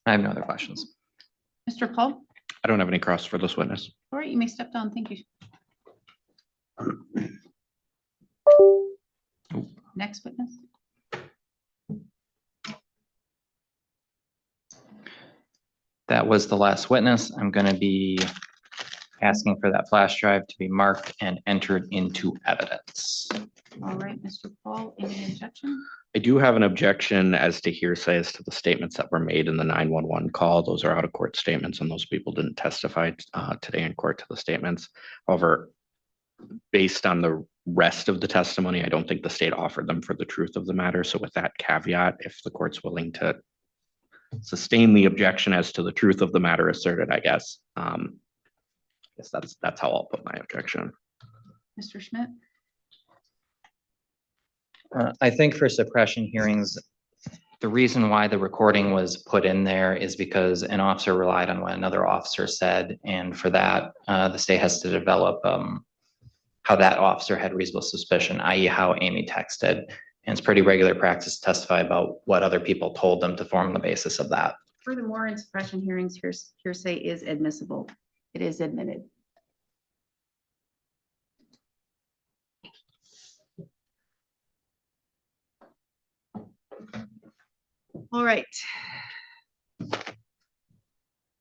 I have no other questions. Mr. Paul? I don't have any cross for this witness. All right, you may step down. Thank you. Next witness. That was the last witness. I'm going to be asking for that flash drive to be marked and entered into evidence. All right, Mr. Paul, any objection? I do have an objection as to hearsay as to the statements that were made in the 911 call. Those are out of court statements and those people didn't testify today in court to the statements. However, based on the rest of the testimony, I don't think the state offered them for the truth of the matter. So with that caveat, if the court's willing to sustain the objection as to the truth of the matter asserted, I guess that's how I'll put my objection. Mr. Schmidt? I think for suppression hearings, the reason why the recording was put in there is because an officer relied on what another officer said. And for that, the state has to develop how that officer had reasonable suspicion, i.e. how Amy texted. And it's pretty regular practice to testify about what other people told them to form the basis of that. Furthermore, in suppression hearings, hearsay is admissible. It is admitted. All right.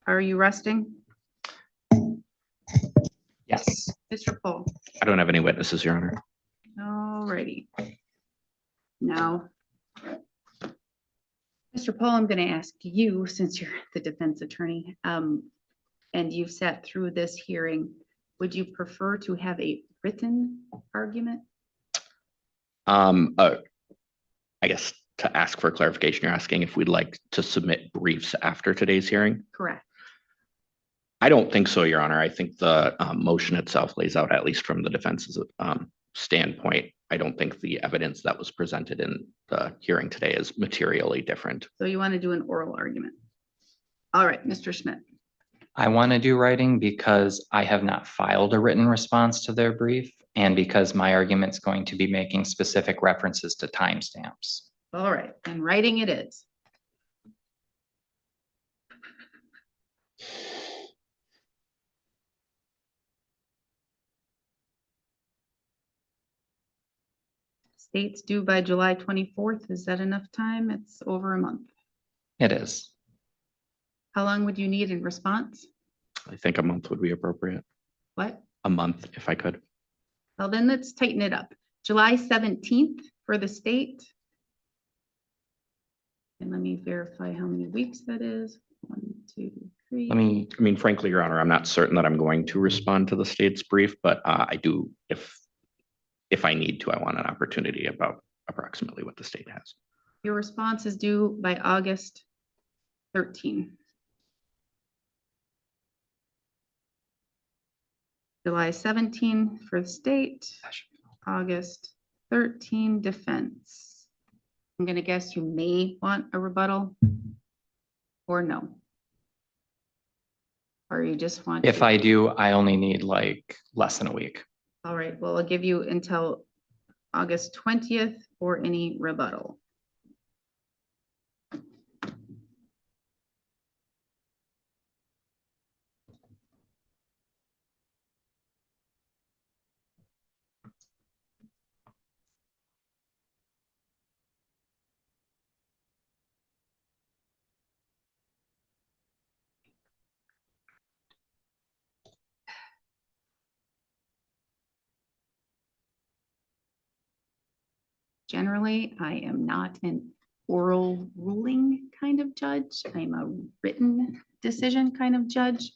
Are you resting? Yes. Mr. Paul? I don't have any witnesses, Your Honor. All righty. Now, Mr. Paul, I'm going to ask you, since you're the defense attorney, and you've sat through this hearing, would you prefer to have a written argument? I guess to ask for clarification, you're asking if we'd like to submit briefs after today's hearing? Correct. I don't think so, Your Honor. I think the motion itself lays out, at least from the defense's standpoint, I don't think the evidence that was presented in the hearing today is materially different. So you want to do an oral argument? All right, Mr. Schmidt. I want to do writing because I have not filed a written response to their brief and because my argument's going to be making specific references to timestamps. All right, and writing it is. States due by July 24th. Is that enough time? It's over a month. It is. How long would you need in response? I think a month would be appropriate. What? A month, if I could. Well, then let's tighten it up. July 17th for the state. And let me verify how many weeks that is. 1, 2, 3. I mean, frankly, Your Honor, I'm not certain that I'm going to respond to the state's brief, but I do, if I need to, I want an opportunity about approximately what the state has. Your response is due by August 13. July 17 for the state, August 13 defense. I'm gonna guess you may want a rebuttal or no. Or you just want. If to- I do, I only need like less than a week. All right, well, I'll give you until August 20th for any rebuttal. Generally, I am not an oral ruling kind of judge. I'm a written decision kind of judge.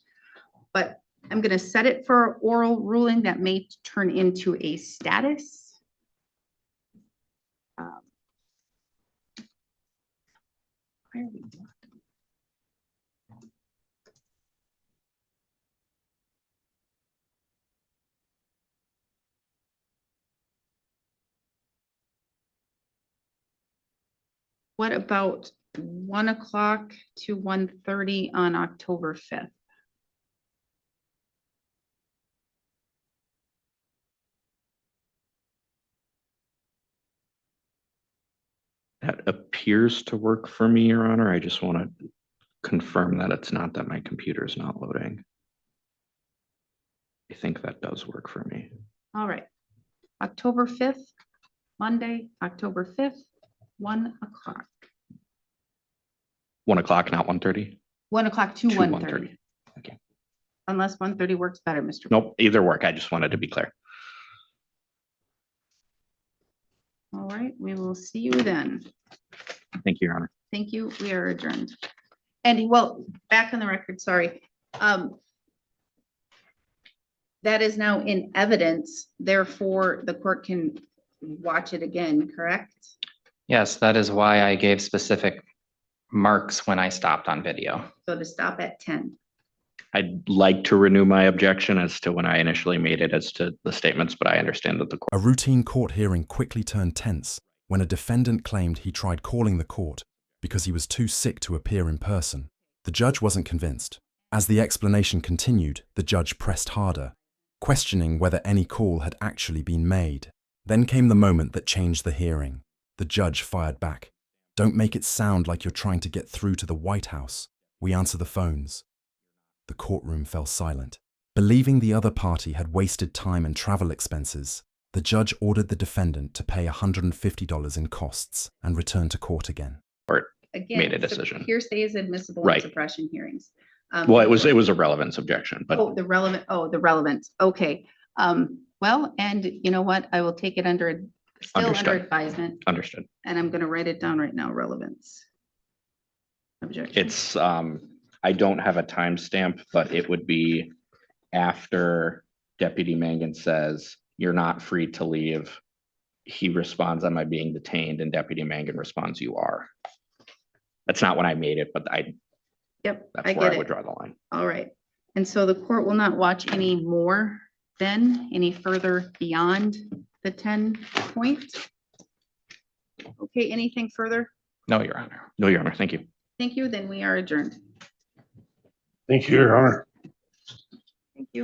But I'm gonna set it for oral ruling that may turn into a status. Where are we? What about 1 o'clock to 1:30 on October 5th? That appears to work for me, Your Honor. I just want to confirm that it's not that my computer is not loading. I think that does work for me. All right. October 5th, Monday, October 5th, 1 o'clock. 1 o'clock, not 1:30? 1 o'clock to 1:30. 1:30. Okay. Unless 1:30 works better, Mr. Nope, either work. I just wanted to be clear. All right, we will see you then. Thank you, Your Honor. Thank you. We are adjourned. And well, back on the record, sorry. That is now in evidence, therefore the court can watch it again, correct? Yes, that is why I gave specific marks when I stopped on video. So to stop at 10. I'd like to renew my objection as to when I initially made it as to the statements, but I understand that the court. A routine court hearing quickly turned tense when a defendant claimed he tried calling the court because he was too sick to appear in person. The judge wasn't convinced. As the explanation continued, the judge pressed harder, questioning whether any call had actually been made. Then came the moment that changed the hearing. The judge fired back. "Don't make it sound like you're trying to get through to the White House. We answer the phones." The courtroom fell silent. Believing the other party had wasted time and travel expenses, the judge ordered the defendant to pay $150 in costs and return to court again. Again, Made a so decision. Hearsay is admissible in Right. suppression hearings. Well, it was a relevance objection, but Oh, the relevance. Okay. Well, and you know what? I will take it still under Understood. advisement, understood. and I'm gonna write it down right now, relevance. Objection. It's, I don't have a timestamp, but it would be after Deputy Mangan says, "You're not free to leave." He responds, "Am I being detained?" And Deputy Mangan responds, "You are." That's not when I made it, but Yep, I that's where get I would it. draw the line. All right. And so the court will not watch any more then, any further beyond the 10 point? Okay, anything further? No, Your Honor. No, Your Honor, thank you. Thank you. Then we are adjourned. Thank you, Your Honor. Thank you.